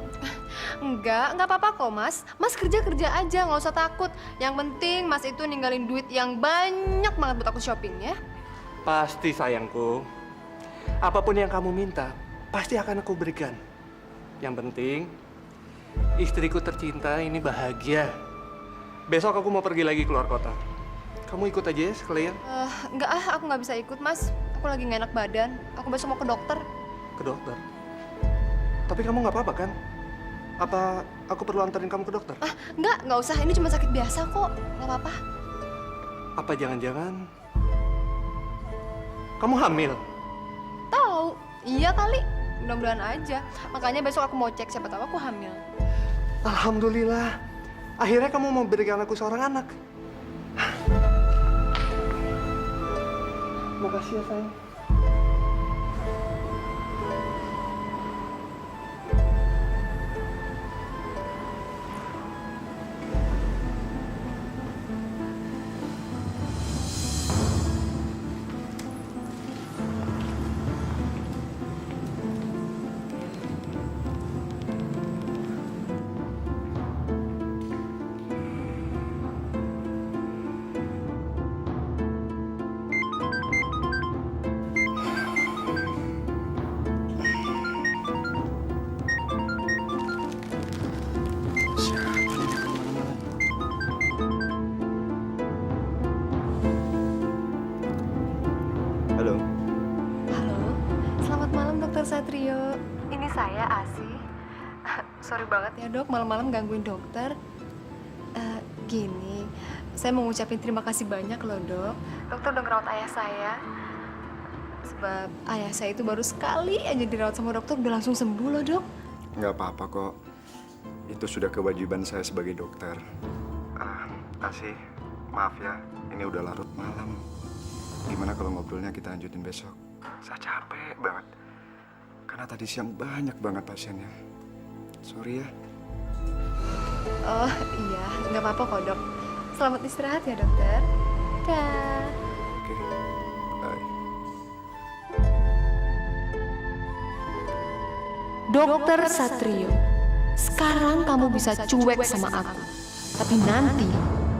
Nggak apa-apa kok, Mas. Mas kerja-kerja aja, nggak usah takut. Yang penting Mas itu ninggalin duit yang banyak banget buat aku shopping ya. Pasti sayangku. Apapun yang kamu minta, pasti akan aku berikan. Yang penting, istriku tercinta ini bahagia. Besok aku mau pergi lagi keluar kota. Kamu ikut aja ya sekalian. Nggak aku nggak bisa ikut, Mas. Aku lagi nggak enak badan. Aku besok mau ke dokter. Ke dokter? Tapi kamu nggak apa-apa kan? Apa aku perlu anterin kamu ke dokter? Nggak usah. Ini cuma sakit biasa kok. Nggak apa-apa. Apa jangan-jangan kamu hamil? Tahu? Iya kali. Mudah-mudahan aja. Makanya besok aku mau cek, siapa tahu aku hamil. Alhamdulillah. Akhirnya kamu mau berikan aku seorang anak. Makasih ya, sayang. Halo. Halo. Selamat malam, Dokter Satrio. Ini saya, Asi. Sorry banget ya, Dok. Malam-malam gangguin dokter. Gini, saya mau ngucapin terima kasih banyak loh, Dok. Dokter udah ngerawat ayah saya. Sebab ayah saya itu baru sekali aja dirawat sama dokter, udah langsung sembuh loh, Dok. Nggak apa-apa kok. Itu sudah kewajiban saya sebagai dokter. Asih, maaf ya. Ini udah larut malam. Gimana kalau ngobrolnya kita lanjutin besok? Saya capek banget. Karena tadi siang banyak banget pasiennya. Sorry ya. Oh iya, nggak apa-apa kok, Dok. Selamat istirahat ya, dokter. Dah. Oke, bye. Dokter Satrio, sekarang kamu bisa cuek sama aku. Tapi nanti,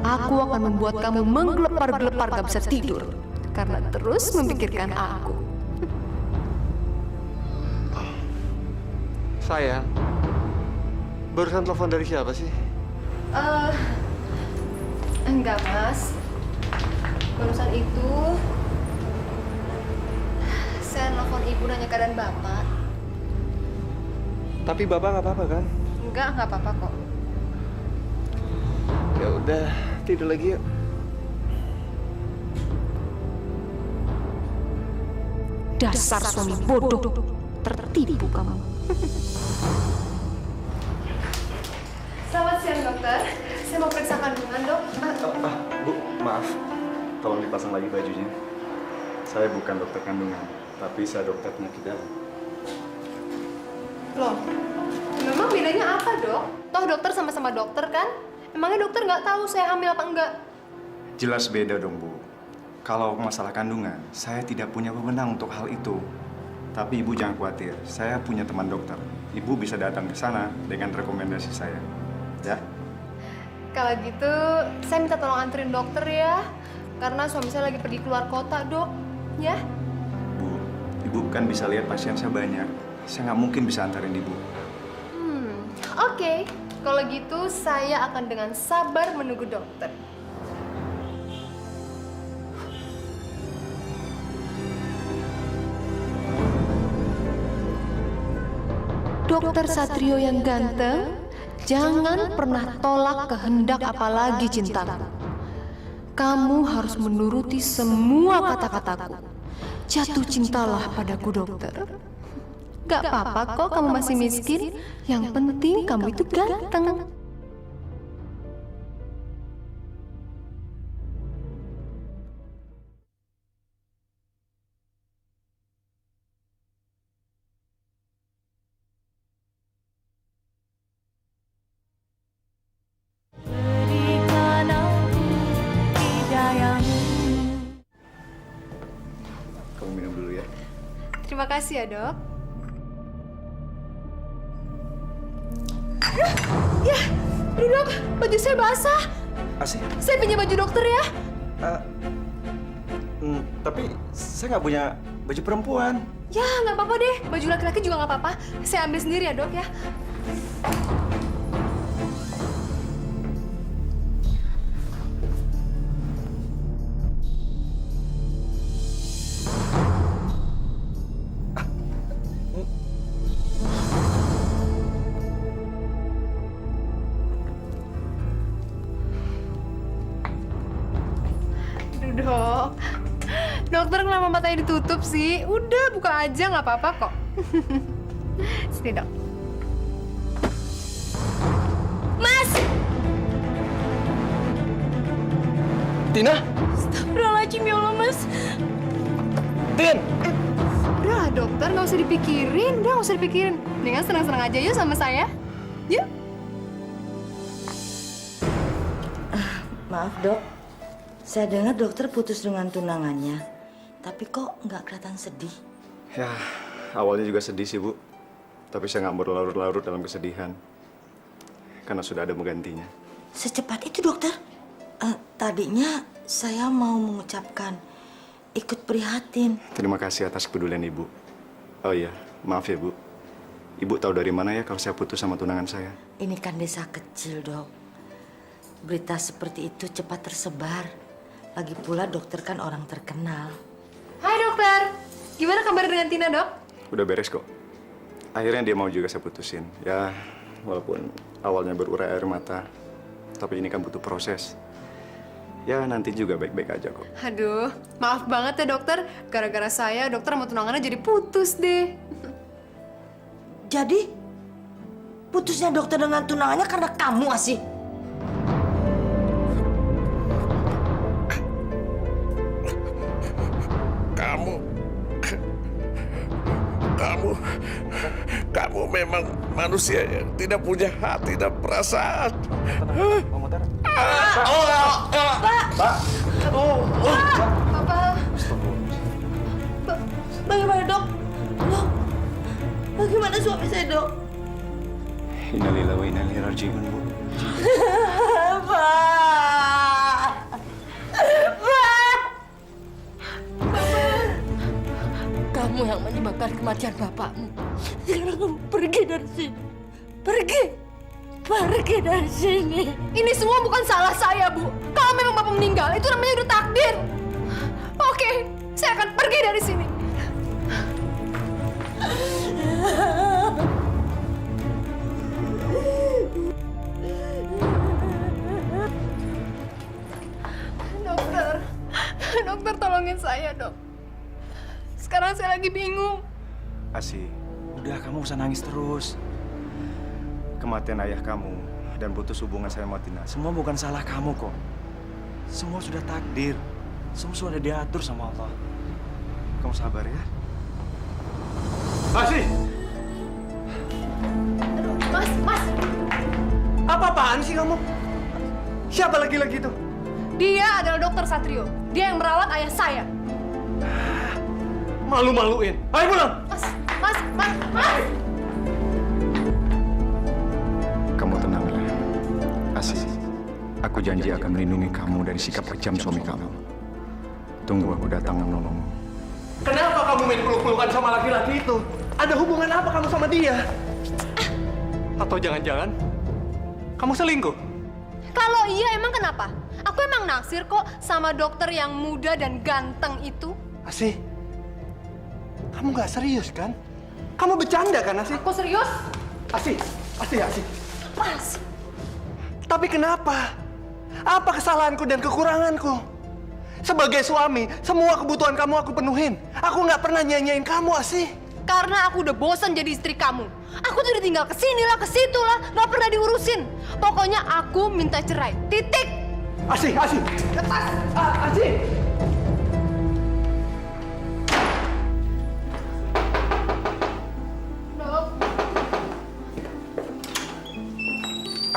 aku akan membuat kamu menggelepar-gelepar gak bisa tidur. Karena terus memikirkan aku. Sayang, barusan telepon dari siapa sih? Enggak, Mas. Barusan itu, saya nelfon ibu nanya keadaan bapak. Tapi bapak nggak apa-apa kan? Nggak apa-apa kok. Ya udah, tidur lagi yuk. Dasar suami bodoh, tertipu kamu. Selamat siang, dokter. Saya mau periksa kandungan, dok. Bu, maaf. Tolong dipasang lagi bajunya. Saya bukan dokter kandungan, tapi saya dokter penyakit dalam. Loh, memang bedanya apa, dok? Toh dokter sama-sama dokter, kan? Emangnya dokter nggak tahu saya hamil apa enggak? Jelas beda dong, Bu. Kalau masalah kandungan, saya tidak punya wewenang untuk hal itu. Tapi Ibu jangan khawatir, saya punya teman dokter. Ibu bisa datang ke sana dengan rekomendasi saya. Ya? Kalau gitu, saya minta tolong anterin dokter ya. Karena suami saya lagi pergi keluar kota, dok. Ya? Bu, Ibu kan bisa lihat pasien saya banyak. Saya nggak mungkin bisa antarin Ibu. Oke. Kalau gitu, saya akan dengan sabar menunggu dokter. Dokter Satrio yang ganteng, jangan pernah tolak kehendak apalagi cintaku. Kamu harus menuruti semua kata-kataku. Jatuh cintalah padaku, dokter. Gak apa-apa kok kamu masih miskin. Yang penting kamu itu ganteng. Berikan aku hidayamu. Kamu minum dulu ya. Terima kasih ya, dok. Ya, dok, baju saya basah. Asih? Saya pinjam baju dokter ya. Tapi saya nggak punya baju perempuan. Ya, nggak apa-apa deh. Baju laki-laki juga nggak apa-apa. Saya ambil sendiri ya, dok ya. Aduh, dok. Dokter kenapa matanya ditutup sih? Udah, buka aja, nggak apa-apa kok. Sini, dok. Mas! Tina? Astagfirullahaladzim, ya Allah, Mas. Tin! Udah, dokter, nggak usah dipikirin. Udah, nggak usah dipikirin. Mendingan senang-senang aja yuk sama saya. Yuk. Maaf, Dok. Saya dengar dokter putus dengan tunangannya. Tapi kok nggak kelihatan sedih? Ya, awalnya juga sedih sih, Bu. Tapi saya nggak berlarut-larut dalam kesedihan. Karena sudah ada menggantinya. Secepat itu, dokter? Tadinya saya mau mengucapkan ikut prihatin. Terima kasih atas kepedulian Ibu. Oh iya, maaf ya, Bu. Ibu tahu dari mana ya kalau saya putus sama tunangan saya? Ini kan desa kecil, Dok. Berita seperti itu cepat tersebar. Lagi pula dokter kan orang terkenal. Hai, dokter. Gimana kabar dengan Tina, dok? Udah beres kok. Akhirnya dia mau juga saya putusin. Ya, walaupun awalnya berurai air mata. Tapi ini kan butuh proses. Ya, nanti juga baik-baik aja kok. Aduh, maaf banget ya, dokter. Gara-gara saya, dokter sama tunangannya jadi putus deh. Jadi, putusnya dokter dengan tunangannya karena kamu, Asih? Kamu memang manusia yang tidak punya hati dan perasaan. Bagaimana, Dok? Dok, bagaimana suami saya, Dok? Innalillahi wa inna ilaihi raji'un, Bu. Kamu yang menyebabkan kematian bapakmu. Sekarang kamu pergi dari sini. Pergi. Pergi dari sini. Ini semua bukan salah saya, Bu. Kalau memang bapak meninggal, itu namanya udah takdir. Oke, saya akan pergi dari sini. Dokter tolongin saya, dok. Sekarang saya lagi bingung. Asih, udah kamu usah nangis terus. Kematian ayah kamu dan putus hubungan saya sama Tina. Semua bukan salah kamu kok. Semua sudah takdir. Semua sudah diatur sama Allah. Kamu sabar ya. Asih! Aduh, Mas. Apa-apaan sih kamu? Siapa laki-laki itu? Dia adalah Dokter Satrio. Dia yang merawat ayah saya. Malu-maluin. Ayo pulang! Mas. Kamu tenang ya. Asih. Aku janji akan melindungi kamu dari sikap kejam suami kamu. Tunggu aku datang menolongmu. Kenapa kamu main peluk-pelukan sama laki-laki itu? Ada hubungan apa kamu sama dia? Atau jangan-jangan kamu selingkuh? Kalau iya emang kenapa? Aku emang naksir kok sama dokter yang muda dan ganteng itu. Asih, kamu nggak serius kan? Kamu bercanda kan, Asih? Aku serius? Asih. Mas. Tapi kenapa? Apa kesalahanku dan kekuranganku? Sebagai suami, semua kebutuhan kamu aku penuhin. Aku nggak pernah nyanyain kamu, Asih. Karena aku udah bosan jadi istri kamu. Aku tuh udah tinggal kesini lah, kesitu lah, nggak pernah diurusin. Pokoknya aku minta cerai. Titik. Asih. Lepas. Asih. Dok.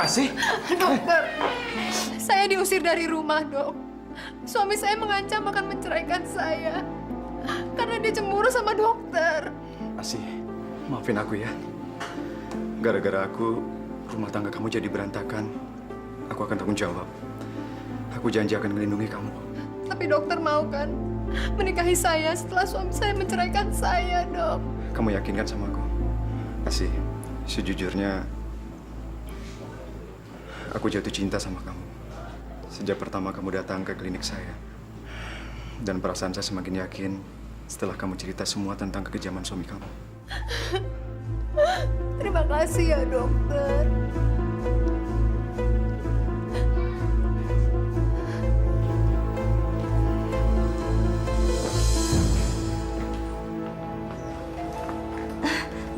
Asih. Dokter. Saya diusir dari rumah, Dok. Suami saya mengancam akan menceraikan saya. Karena dia cemburu sama dokter. Asih, maafin aku ya. Gara-gara aku, rumah tangga kamu jadi berantakan. Aku akan tanggung jawab. Aku janji akan melindungi kamu. Tapi dokter mau kan menikahi saya setelah suami saya menceraikan saya, Dok? Kamu yakinkan sama aku? Asih, sejujurnya aku jatuh cinta sama kamu. Sejak pertama kamu datang ke klinik saya. Dan perasaan saya semakin yakin setelah kamu cerita semua tentang kekejaman suami kamu. Terima kasih ya, dokter.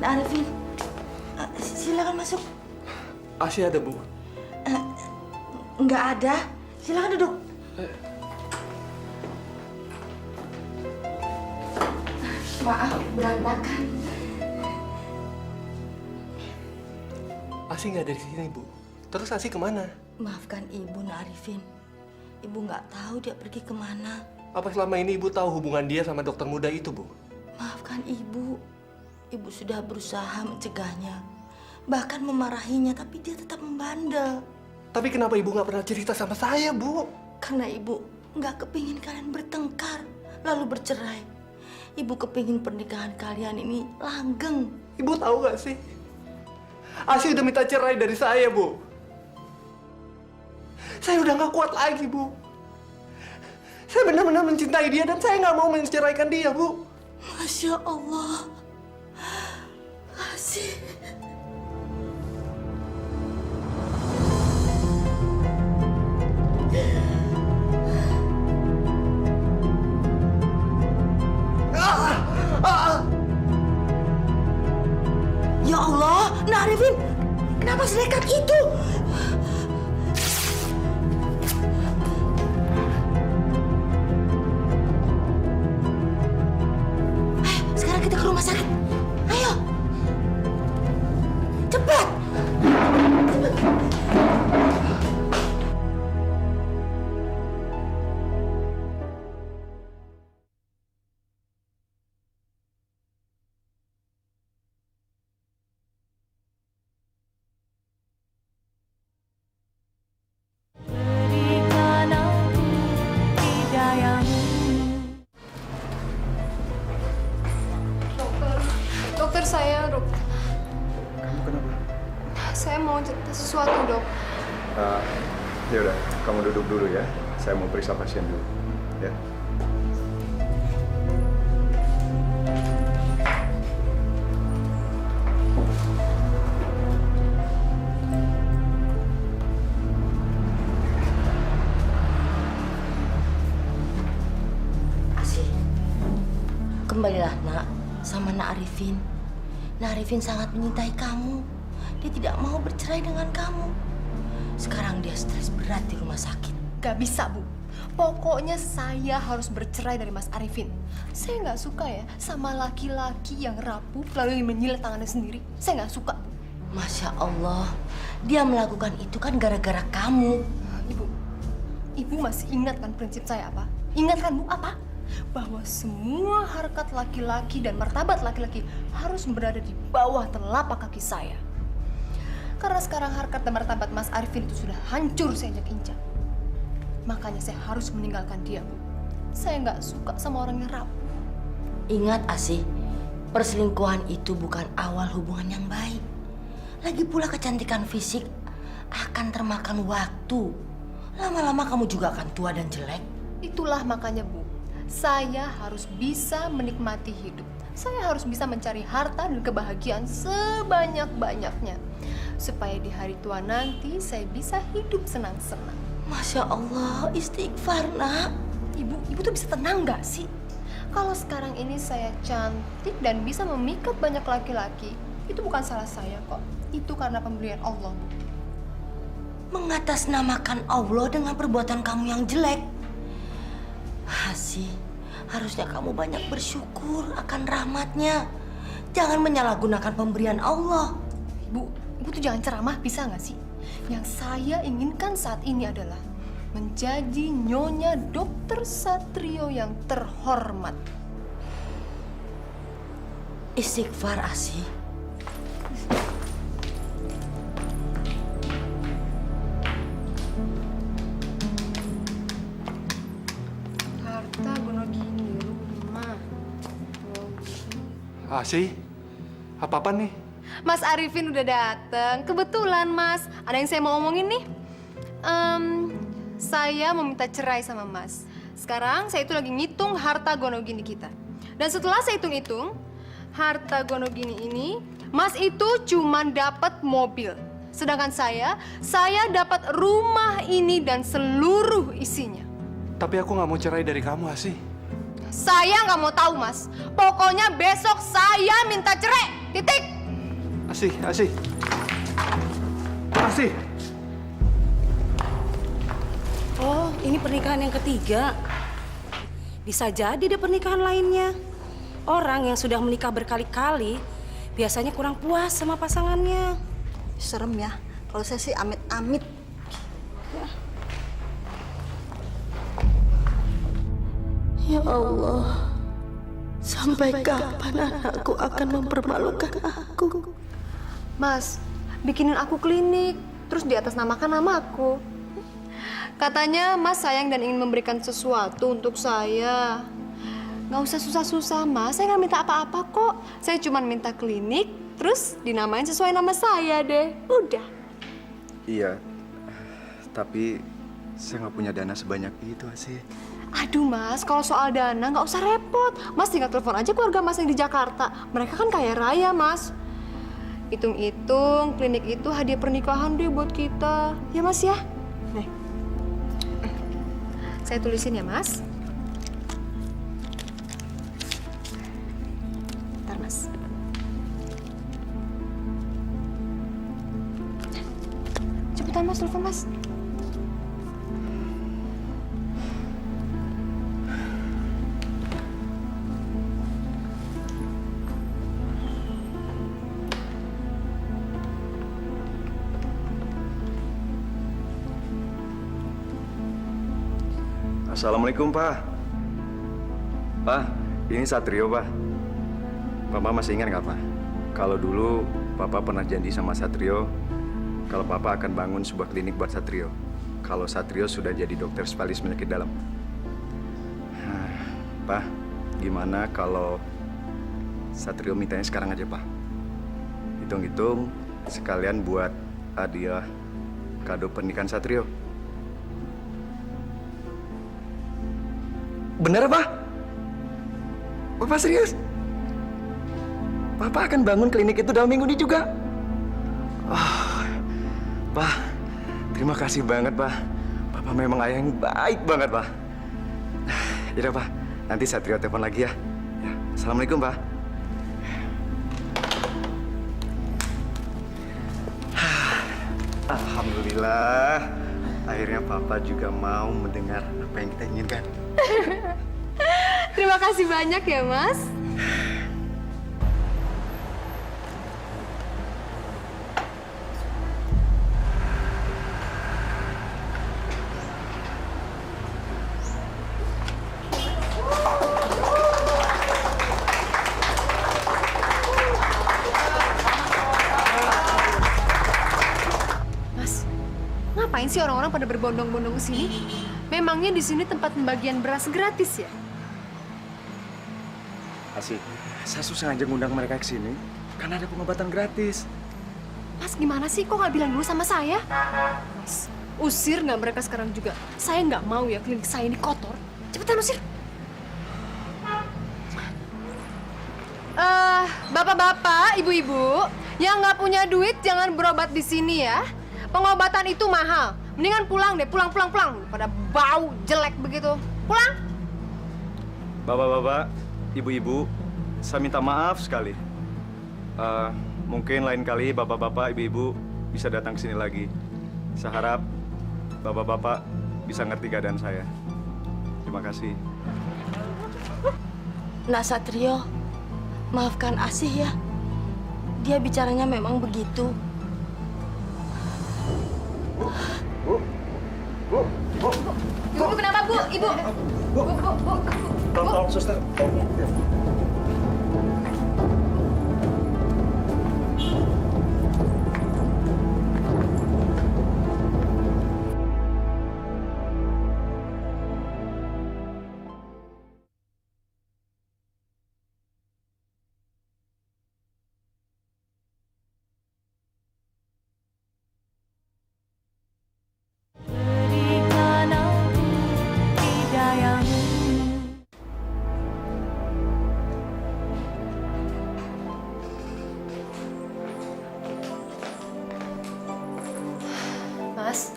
Arifin, silakan masuk. Asih ada, Bu? Nggak ada. Silakan duduk. Maaf, berantakan. Asih nggak ada di sini, Bu. Terus Asih kemana? Maafkan Ibu, Nak Arifin. Ibu nggak tahu dia pergi kemana. Apa selama ini Ibu tahu hubungan dia sama dokter muda itu, Bu? Maafkan Ibu. Ibu sudah berusaha mencegahnya. Bahkan memarahinya, tapi dia tetap membandel. Tapi kenapa Ibu nggak pernah cerita sama saya, Bu? Karena Ibu nggak kepingin kalian bertengkar, lalu bercerai. Ibu kepingin pernikahan kalian ini langgeng. Ibu tahu nggak sih? Asih udah minta cerai dari saya, Bu. Saya udah nggak kuat lagi, Bu. Saya benar-benar mencintai dia dan saya nggak mau menceraikan dia, Bu. Masya Allah. Asih. Ya Allah, Nak Arifin, kenapa senekat itu? Ayo, sekarang kita ke rumah sakit. Ayo. Cepat. Berikan aku hidayahmu. Dokter saya, Dok. Kamu kenapa? Saya mau cerita sesuatu, Dok. Ya udah, kamu duduk dulu ya. Saya mau periksa pasien dulu. Ya. Asih. Kembalilah, Nak, sama Nak Arifin. Nak Arifin sangat mencintai kamu. Dia tidak mau bercerai dengan kamu. Sekarang dia stres berat di rumah sakit. Gak bisa, Bu. Pokoknya saya harus bercerai dari Mas Arifin. Saya nggak suka ya sama laki-laki yang rapuh lalu menjilat tangannya sendiri. Saya nggak suka, Bu. Masya Allah, dia melakukan itu kan gara-gara kamu. Ibu masih ingat kan prinsip saya apa? Ingat kan, Bu, apa? Bahwa semua harkat laki-laki dan martabat laki-laki harus berada di bawah telapak kaki saya. Karena sekarang harkat dan martabat Mas Arifin itu sudah hancur saya injak-injak. Makanya saya harus meninggalkan dia, Bu. Saya nggak suka sama orang yang rapuh. Ingat, Asih, perselingkuhan itu bukan awal hubungan yang baik. Lagi pula kecantikan fisik akan termakan waktu. Lama-lama kamu juga akan tua dan jelek. Itulah makanya, Bu, saya harus bisa menikmati hidup. Saya harus bisa mencari harta dan kebahagiaan sebanyak-banyaknya. Supaya di hari tua nanti saya bisa hidup senang-senang. Masya Allah, istighfar, nak. Ibu tuh bisa tenang nggak sih? Kalau sekarang ini saya cantik dan bisa memikat banyak laki-laki, itu bukan salah saya kok. Itu karena pemberian Allah, Bu. Mengatasnamakan Allah dengan perbuatan kamu yang jelek. Asih, harusnya kamu banyak bersyukur akan rahmatnya. Jangan menyalahgunakan pemberian Allah. Ibu tuh jangan ceramah, bisa nggak sih? Yang saya inginkan saat ini adalah menjadi Nyonya Dokter Satrio yang terhormat. Istighfar, Asih. Harta Gonogini, rumah. Asih, apa-apa nih? Mas Arifin udah dateng. Kebetulan, Mas. Ada yang saya mau omongin nih. Saya mau minta cerai sama Mas. Sekarang saya itu lagi ngitung harta Gonogini kita. Dan setelah saya hitung-hitung, harta Gonogini ini, Mas itu cuma dapat mobil. Sedangkan saya dapat rumah ini dan seluruh isinya. Tapi aku nggak mau cerai dari kamu, Asih. Saya nggak mau tahu, Mas. Pokoknya besok saya minta cerai. Titik. Asih. Oh, ini pernikahan yang ketiga. Bisa jadi deh pernikahan lainnya. Orang yang sudah menikah berkali-kali biasanya kurang puas sama pasangannya. Serem ya. Kalau saya sih amit-amit. Ya Allah, sampai kapan anakku akan mempermalukan aku? Mas, bikinin aku klinik, terus di atas namakan namaku. Katanya Mas sayang dan ingin memberikan sesuatu untuk saya. Nggak usah susah-susah, Mas. Saya nggak minta apa-apa kok. Saya cuma minta klinik, terus dinamain sesuai nama saya deh. Udah. Iya, tapi saya nggak punya dana sebanyak itu, Asih. Aduh, Mas, kalau soal dana nggak usah repot. Mas tinggal telepon aja keluarga Mas yang di Jakarta. Mereka kan kaya raya, Mas. Hitung-hitung, klinik itu hadiah pernikahan deh buat kita. Ya, Mas ya? Nih. Saya tulisin ya, Mas. Bentar, Mas. Cepetan, Mas, telepon, Mas. Assalamualaikum, Pak. Pak, ini Satrio, Pak. Papa masih ingat nggak, Pak? Kalau dulu Papa pernah janji sama Satrio kalau Papa akan bangun sebuah klinik buat Satrio. Kalau Satrio sudah jadi dokter spesialis penyakit dalam. Pak, gimana kalau Satrio mintanya sekarang aja, Pak? Hitung-hitung sekalian buat hadiah kado pernikahan Satrio. Bener, Pak? Bapak serius? Papa akan bangun klinik itu dalam minggu ini juga. Pak, terima kasih banget, Pak. Papa memang ayah yang baik banget, Pak. Yaudah, Pak. Nanti Satrio telepon lagi ya. Assalamualaikum, Pak. Alhamdulillah, akhirnya Papa juga mau mendengar apa yang kita inginkan. Terima kasih banyak ya, Mas. Ngapain sih orang-orang pada berbondong-bondong ke sini? Memangnya di sini tempat pembagian beras gratis ya? Asik, saya sengaja ngundang mereka ke sini karena ada pengobatan gratis. Mas, gimana sih? Kok nggak bilang dulu sama saya? Mas, usir nggak mereka sekarang juga? Saya nggak mau ya klinik saya ini kotor. Cepetan usir. Bapak-bapak, ibu-ibu, yang nggak punya duit jangan berobat di sini ya. Pengobatan itu mahal. Mendingan pulang deh, pulang. Pada bau jelek begitu. Pulang. Bapak-bapak, ibu-ibu, saya minta maaf sekali. Mungkin lain kali bapak-bapak, ibu-ibu bisa datang ke sini lagi. Saya harap bapak-bapak bisa ngerti keadaan saya. Terima kasih. Nak Satrio, maafkan Asih ya. Dia bicaranya memang begitu. Ibu kenapa, Bu? Ibu. Bu. Tolong, suster. Berikan aku hidayamu. Mas,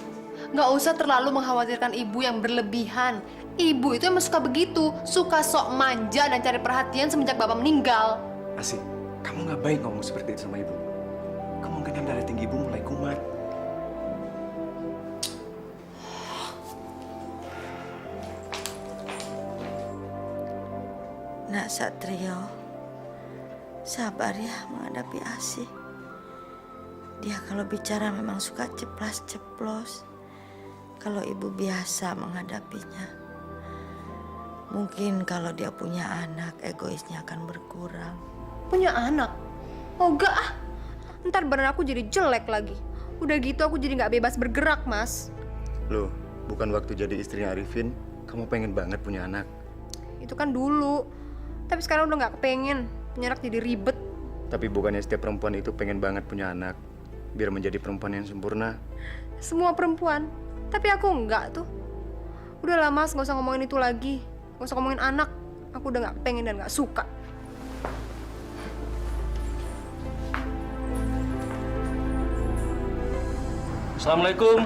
nggak usah terlalu mengkhawatirkan ibu yang berlebihan. Ibu itu emang suka begitu, suka sok manja dan cari perhatian semenjak bapak meninggal. Asik, kamu nggak baik ngomong seperti itu sama ibu. Kemungkinan darah tinggi ibu mulai kumat. Nak Satrio, sabar ya menghadapi Asih. Dia kalau bicara memang suka ceplas-ceplos. Kalau ibu biasa menghadapinya. Mungkin kalau dia punya anak, egoisnya akan berkurang. Punya anak? Oh enggak ah, ntar badan aku jadi jelek lagi. Udah gitu aku jadi nggak bebas bergerak, Mas. Loh, bukan waktu jadi istrinya Arifin, kamu pengen banget punya anak. Itu kan dulu. Tapi sekarang udah nggak kepengen. Punya anak jadi ribet. Tapi bukannya setiap perempuan itu pengen banget punya anak, biar menjadi perempuan yang sempurna. Semua perempuan. Tapi aku enggak tuh. Udahlah Mas, nggak usah ngomongin itu lagi. Nggak usah ngomongin anak. Aku udah nggak pengen dan nggak suka. Assalamualaikum.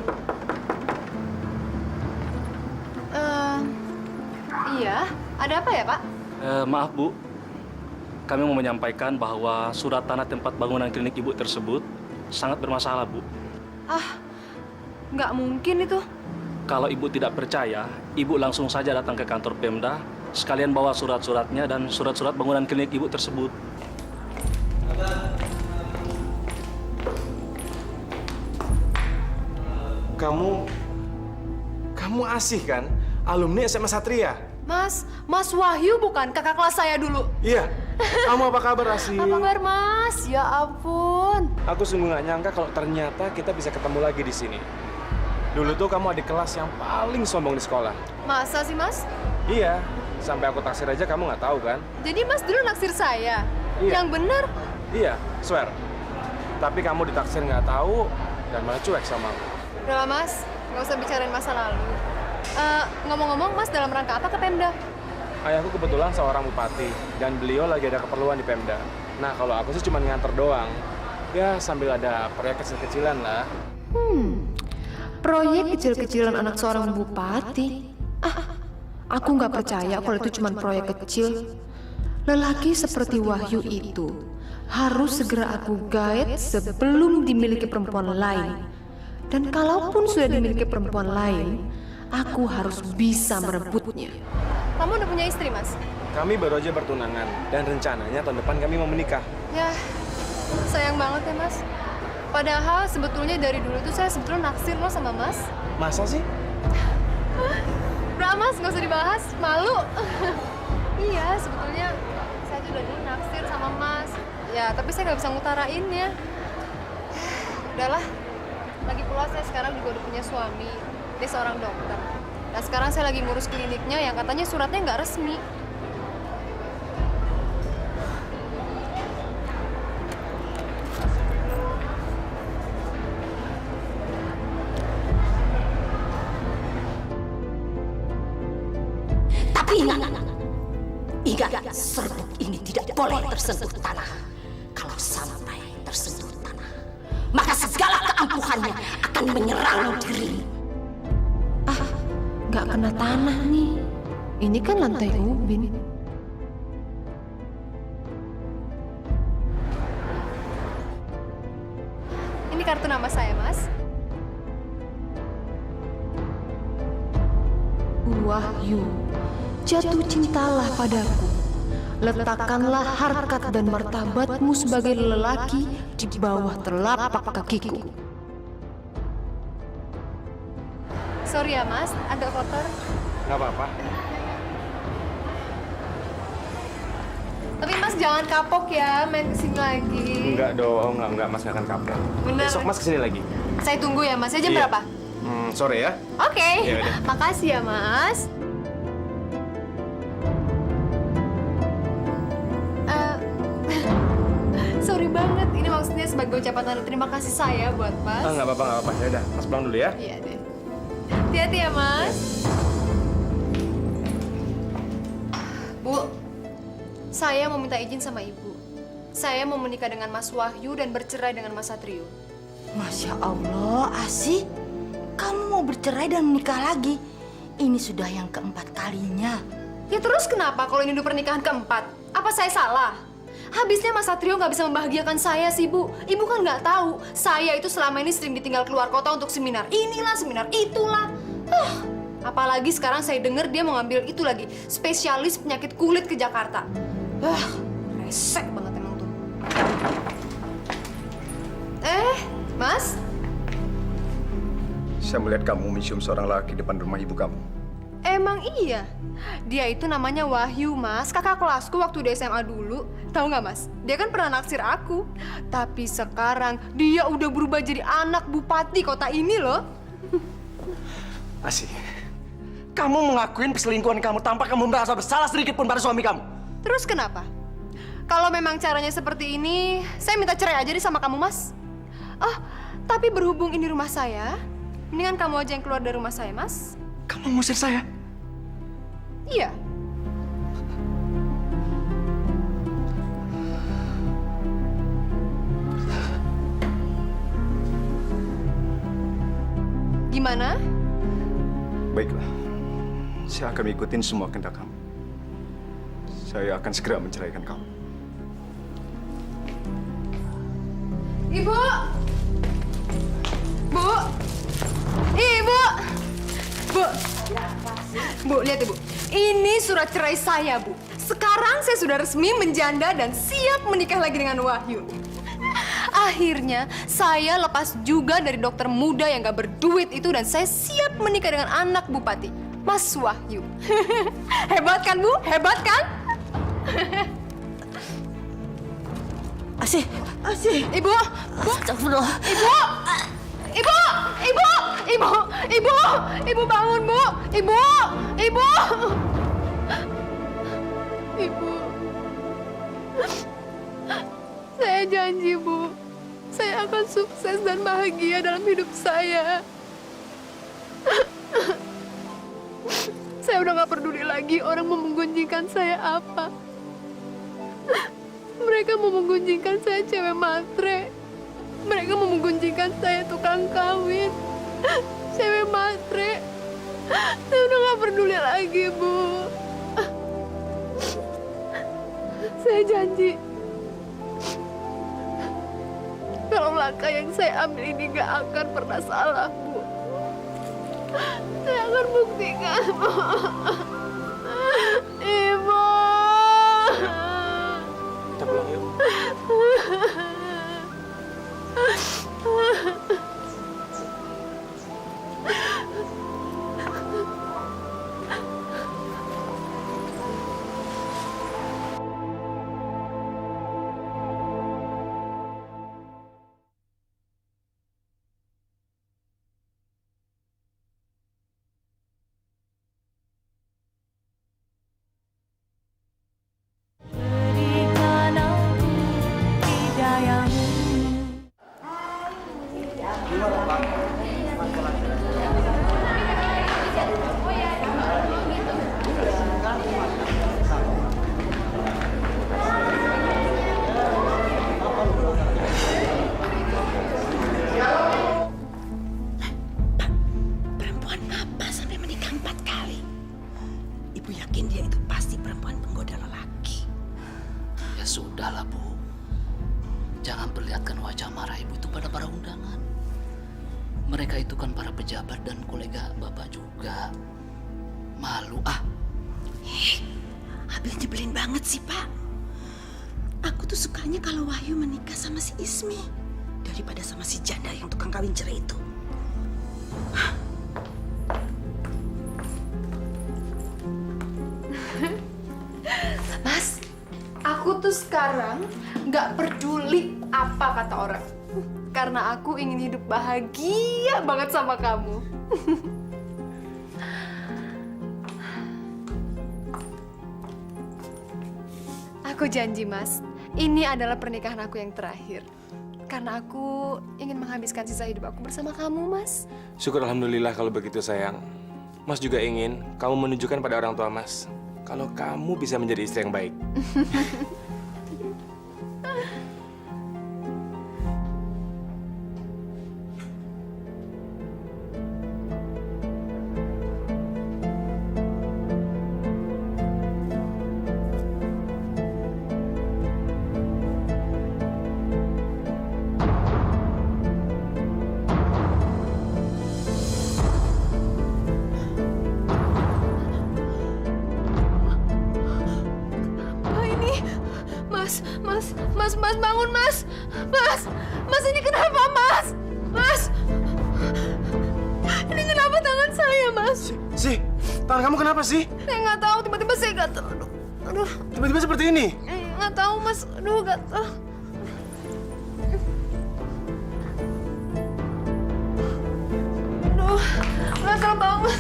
Iya, ada apa ya Pak? Maaf Bu, kami mau menyampaikan bahwa surat tanah tempat bangunan klinik Ibu tersebut sangat bermasalah Bu. Ah, nggak mungkin itu. Kalau Ibu tidak percaya, Ibu langsung saja datang ke kantor Pemda, sekalian bawa surat-suratnya dan surat-surat bangunan klinik Ibu tersebut. Kamu Asih kan? Alumni SMA Satria? Mas Wahyu bukan kakak kelas saya dulu. Iya. Kamu apa kabar, Asih? Apa kabar Mas? Ya ampun. Aku sungguh nggak nyangka kalau ternyata kita bisa ketemu lagi di sini. Dulu tuh kamu adik kelas yang paling sombong di sekolah. Masa sih Mas? Iya. Sampai aku taksir aja kamu nggak tahu kan? Jadi Mas dulu naksir saya? Iya. Yang bener? Iya, swear. Tapi kamu ditaksir nggak tahu dan malah cuek sama aku. Udah lah Mas, nggak usah bicarain masa lalu. Ngomong-ngomong Mas dalam rangka apa ke Pemda? Ayahku kebetulan seorang bupati dan beliau lagi ada keperluan di Pemda. Nah kalau aku sih cuma nganter doang. Ya sambil ada proyek kecil-kecilan lah. Proyek kecil-kecilan anak seorang bupati? Aku nggak percaya kalau itu cuma proyek kecil. Lelaki seperti Wahyu itu harus segera aku guide sebelum dimiliki perempuan lain. Dan kalaupun sudah dimiliki perempuan lain, aku harus bisa merebutnya. Kamu udah punya istri, Mas? Kami baru aja bertunangan dan rencananya tahun depan kami mau menikah. Ya, sayang banget ya, Mas. Padahal sebetulnya dari dulu tuh saya sebetulnya naksir loh sama Mas. Masa sih? Udah, Mas, nggak usah dibahas. Malu. Iya, sebetulnya saya tuh udah dulu naksir sama Mas. Ya, tapi saya nggak bisa ngutarainnya. Udahlah. Lagi pula saya sekarang juga udah punya suami. Dia seorang dokter. Dan sekarang saya lagi ngurus kliniknya yang katanya suratnya nggak resmi. Tapi ingat, serbuk ini tidak boleh tersentuh tanah. Kalau sampai tersentuh tanah, maka segala keampuhannya akan menyerang dirimu. Nggak kena tanah nih. Ini kan lantai ubin. Ini kartu nama saya, Mas. Wahyu, jatuh cintalah padaku. Letakkanlah harkat dan martabatmu sebagai lelaki di bawah telapak kakiku. Sorry ya, Mas, agak kotor. Nggak apa-apa. Tapi Mas jangan kapok ya main kesini lagi. Enggak dong, enggak Mas nggak akan kapok. Bener. Besok Mas kesini lagi. Saya tunggu ya, Mas. Ya, jam Iya. berapa? Sore ya. Oke. Ya udah. Makasih ya, Mas. Sorry banget. Ini maksudnya sebagai ucapan tanda terima kasih saya buat Mas. Nggak apa-apa. Ya udah, Mas pulang dulu ya. Iya deh. Hati-hati ya, Mas. Bu, saya mau minta izin sama Ibu. Saya mau menikah dengan Mas Wahyu dan bercerai dengan Mas Satrio. Masya Allah, Asih. Kamu mau bercerai dan menikah lagi? Ini sudah yang keempat kalinya. Ya terus kenapa kalau ini udah pernikahan keempat? Apa saya salah? Habisnya Mas Satrio nggak bisa membahagiakan saya sih, Bu. Ibu kan nggak tahu, saya itu selama ini sering ditinggal keluar kota untuk seminar. Inilah, seminar itulah. Apalagi sekarang saya dengar dia mau ngambil itu lagi, spesialis penyakit kulit ke Jakarta. Resek banget emang tuh. Mas? Saya melihat kamu mencium seorang laki depan rumah ibu kamu. Emang iya? Dia itu namanya Wahyu, Mas. Kakak kelasku waktu di SMA dulu. Tahu nggak, Mas? Dia kan pernah naksir aku. Tapi sekarang dia udah berubah jadi anak bupati kota ini loh. Asih, kamu mengakuin perselingkuhan kamu tanpa kamu merasa bersalah sedikit pun pada suami kamu. Terus kenapa? Kalau memang caranya seperti ini, saya minta cerai aja deh sama kamu, Mas. Oh, tapi berhubung ini rumah saya, mendingan kamu aja yang keluar dari rumah saya, Mas. Kamu ngusir saya? Iya. Gimana? Baiklah, saya akan ikutin semua kehendak kamu. Saya akan segera menceraikan kamu. Ibu! Bu! Ibu! Bu! Bu, lihat Ibu. Ini surat cerai saya, Bu. Sekarang saya sudah resmi menjanda dan siap menikah lagi dengan Wahyu. Akhirnya, saya lepas juga dari dokter muda yang gak berduit itu dan saya siap menikah dengan anak bupati, Mas Wahyu. Hebat kan, Bu? Hebat kan? Asih. Ibu! Astagfirullah. Ibu! Ibu! Ibu! Ibu! Ibu! Ibu bangun, Bu! Ibu! Ibu! Ibu. Saya janji, Bu. Saya akan sukses dan bahagia dalam hidup saya. Saya udah gak peduli lagi orang mau menggunjingkan saya apa. Mereka mau menggunjingkan saya cewek matre. Mereka mau menggunjingkan saya tukang kawin. Cewek matre. Saya udah gak peduli lagi, Bu. Saya janji. Kalau kalau langkah yang saya ambil ini gak akan pernah salah, Bu. Saya akan buktikan, Bu. Ibu. Kita pulang yuk. Berikan aku hidayahmu. Perempuan apa sampai menikah 4 kali? Ibu yakin dia itu pasti perempuan penggoda lelaki. Ya sudahlah, Bu. Jangan perlihatkan wajah marah Ibu itu pada para undangan. Mereka itu kan para pejabat dan kolega Bapak juga. Malu Habis nyebelin banget sih, Pak. Aku tuh sukanya kalau Wahyu menikah sama si Ismi daripada sama si janda yang tukang kawin cerai itu. Mas, aku tuh sekarang nggak peduli apa kata orang. Karena aku ingin hidup bahagia banget sama kamu. Aku janji, Mas, ini adalah pernikahan aku yang terakhir. Karena aku ingin menghabiskan sisa hidup aku bersama kamu, Mas. Syukur alhamdulillah kalau begitu, sayang. Mas juga ingin kamu menunjukkan pada orang tua Mas kalau kamu bisa menjadi istri yang baik. Mas, bangun, Mas. Mas, ini kenapa, Mas? Mas, ini kenapa tangan saya, Mas? Si, tangan kamu kenapa sih? Saya nggak tahu, tiba-tiba saya gatel. Aduh. Tiba-tiba seperti ini? Nggak tahu, Mas. Aduh, gatel. Aduh, gatel banget, Mas.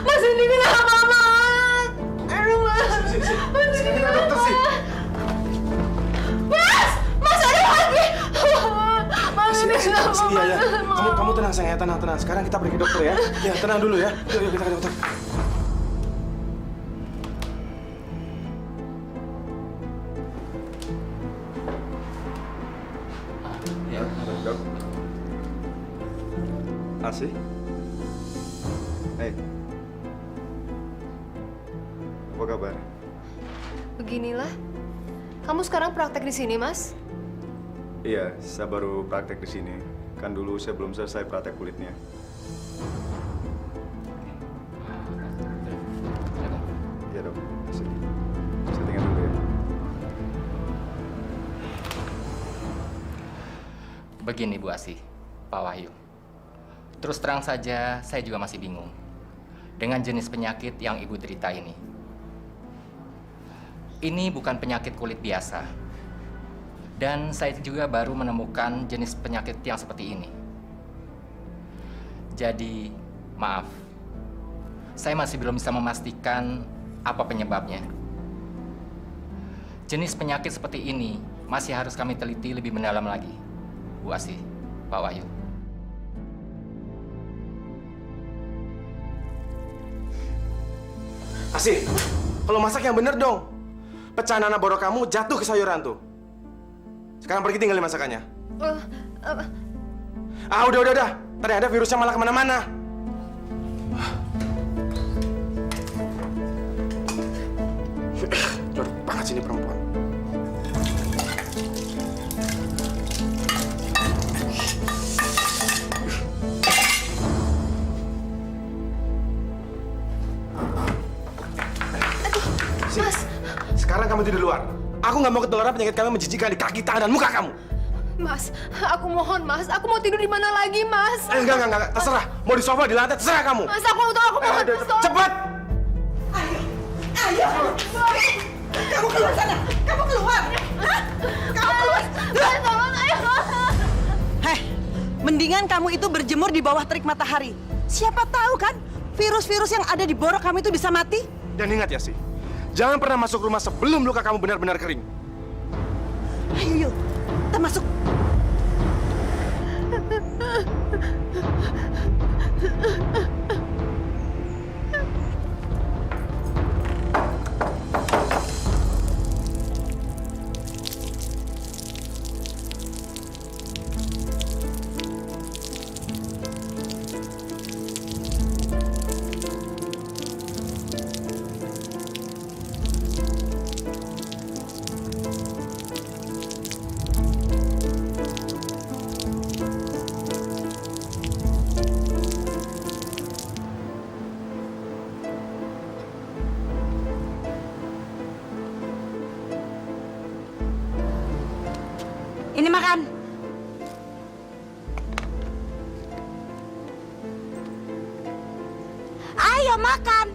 Mas, ini kenapa, Mas? Aduh, Mas. Mas, ini kenapa? Mas, ada lagi. Mas, ini kenapa, Mas? Iya. Kamu tenang, sayang. Tenang. Sekarang kita pergi ke dokter ya. Ya, tenang dulu ya. Yuk, kita ke dokter. Dok. Asih? Hei. Apa kabar? Beginilah. Kamu sekarang praktek di sini, Mas? Iya, saya baru praktek di sini. Kan dulu saya belum selesai praktek kulitnya. Iya, Dok. Saya tinggal dulu ya. Begini, Bu Asih, Pak Wahyu. Terus terang saja, saya juga masih bingung dengan jenis penyakit yang Ibu derita ini. Ini bukan penyakit kulit biasa. Dan saya juga baru menemukan jenis penyakit yang seperti ini. Jadi, maaf. Saya masih belum bisa memastikan apa penyebabnya. Jenis penyakit seperti ini masih harus kami teliti lebih mendalam lagi. Bu Asih, Pak Wahyu. Asih, kalau masak yang bener dong. Pecahan anak borok kamu jatuh ke sayuran tuh. Sekarang pergi tinggalin masakannya. Udah. Tadi ada virusnya malah kemana-mana. Jorok banget sih ini perempuan. kamu tidur di luar. Aku nggak mau ketularan penyakit kamu menjijikan di kaki, tangan, dan muka kamu. Mas, aku mohon Mas, aku mau tidur di mana lagi Mas? Enggak, terserah. Mau di sofa, di lantai, terserah kamu. Mas, aku mohon. Cepat! Ayo! Kamu keluar sana! Kamu keluar! Hah? Kamu keluar! Tolong, ayo! Heh, mendingan kamu itu berjemur di bawah terik matahari. Siapa tahu kan, virus-virus yang ada di borok kamu itu bisa mati. Dan ingat ya sih, jangan pernah masuk rumah sebelum luka kamu benar-benar kering. Ayo, yuk, kita masuk. Ini makan. Ayo makan.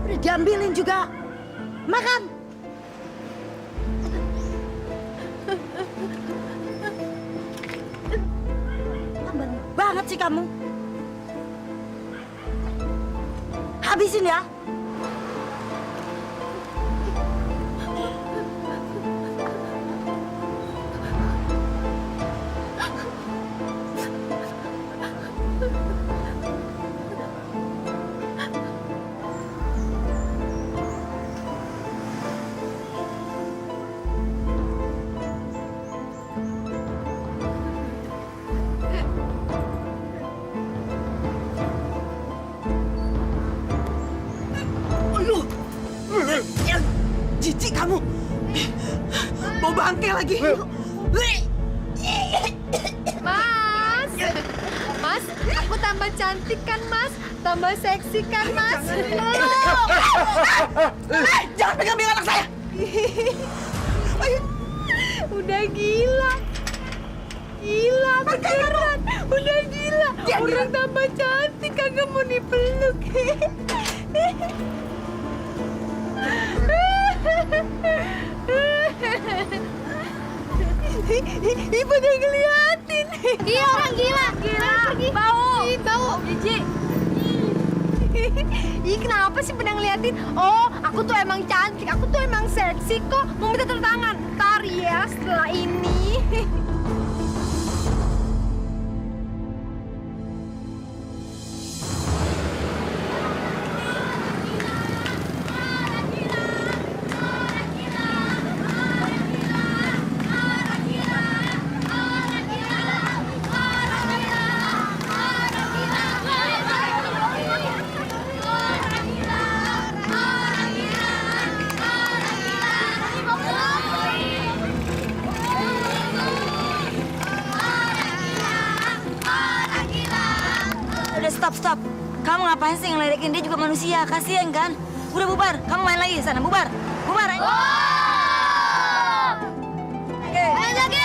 Udah diambilin juga. Makan. Lamban banget sih kamu. Habisin ya. Jijik kamu. Bau bangke lagi. Mas, aku tambah cantik kan Mas? Tambah seksi kan Mas? Jangan pegang anak saya. Udah gila. Gila beneran. Udah gila. Orang tambah cantik kagak mau dipeluk. Ibu udah ngeliatin. Iya orang gila. Bau. Jijik. Ih kenapa sih pada ngeliatin? Oh aku tuh emang cantik. Aku tuh emang seksi kok. Mau minta tanda tangan. Ntar ya setelah ini. Stop. Kamu ngapain sih ngeledekin? Dia juga manusia, kasihan kan? Udah bubar, kamu main lagi sana, bubar. Ayo lagi.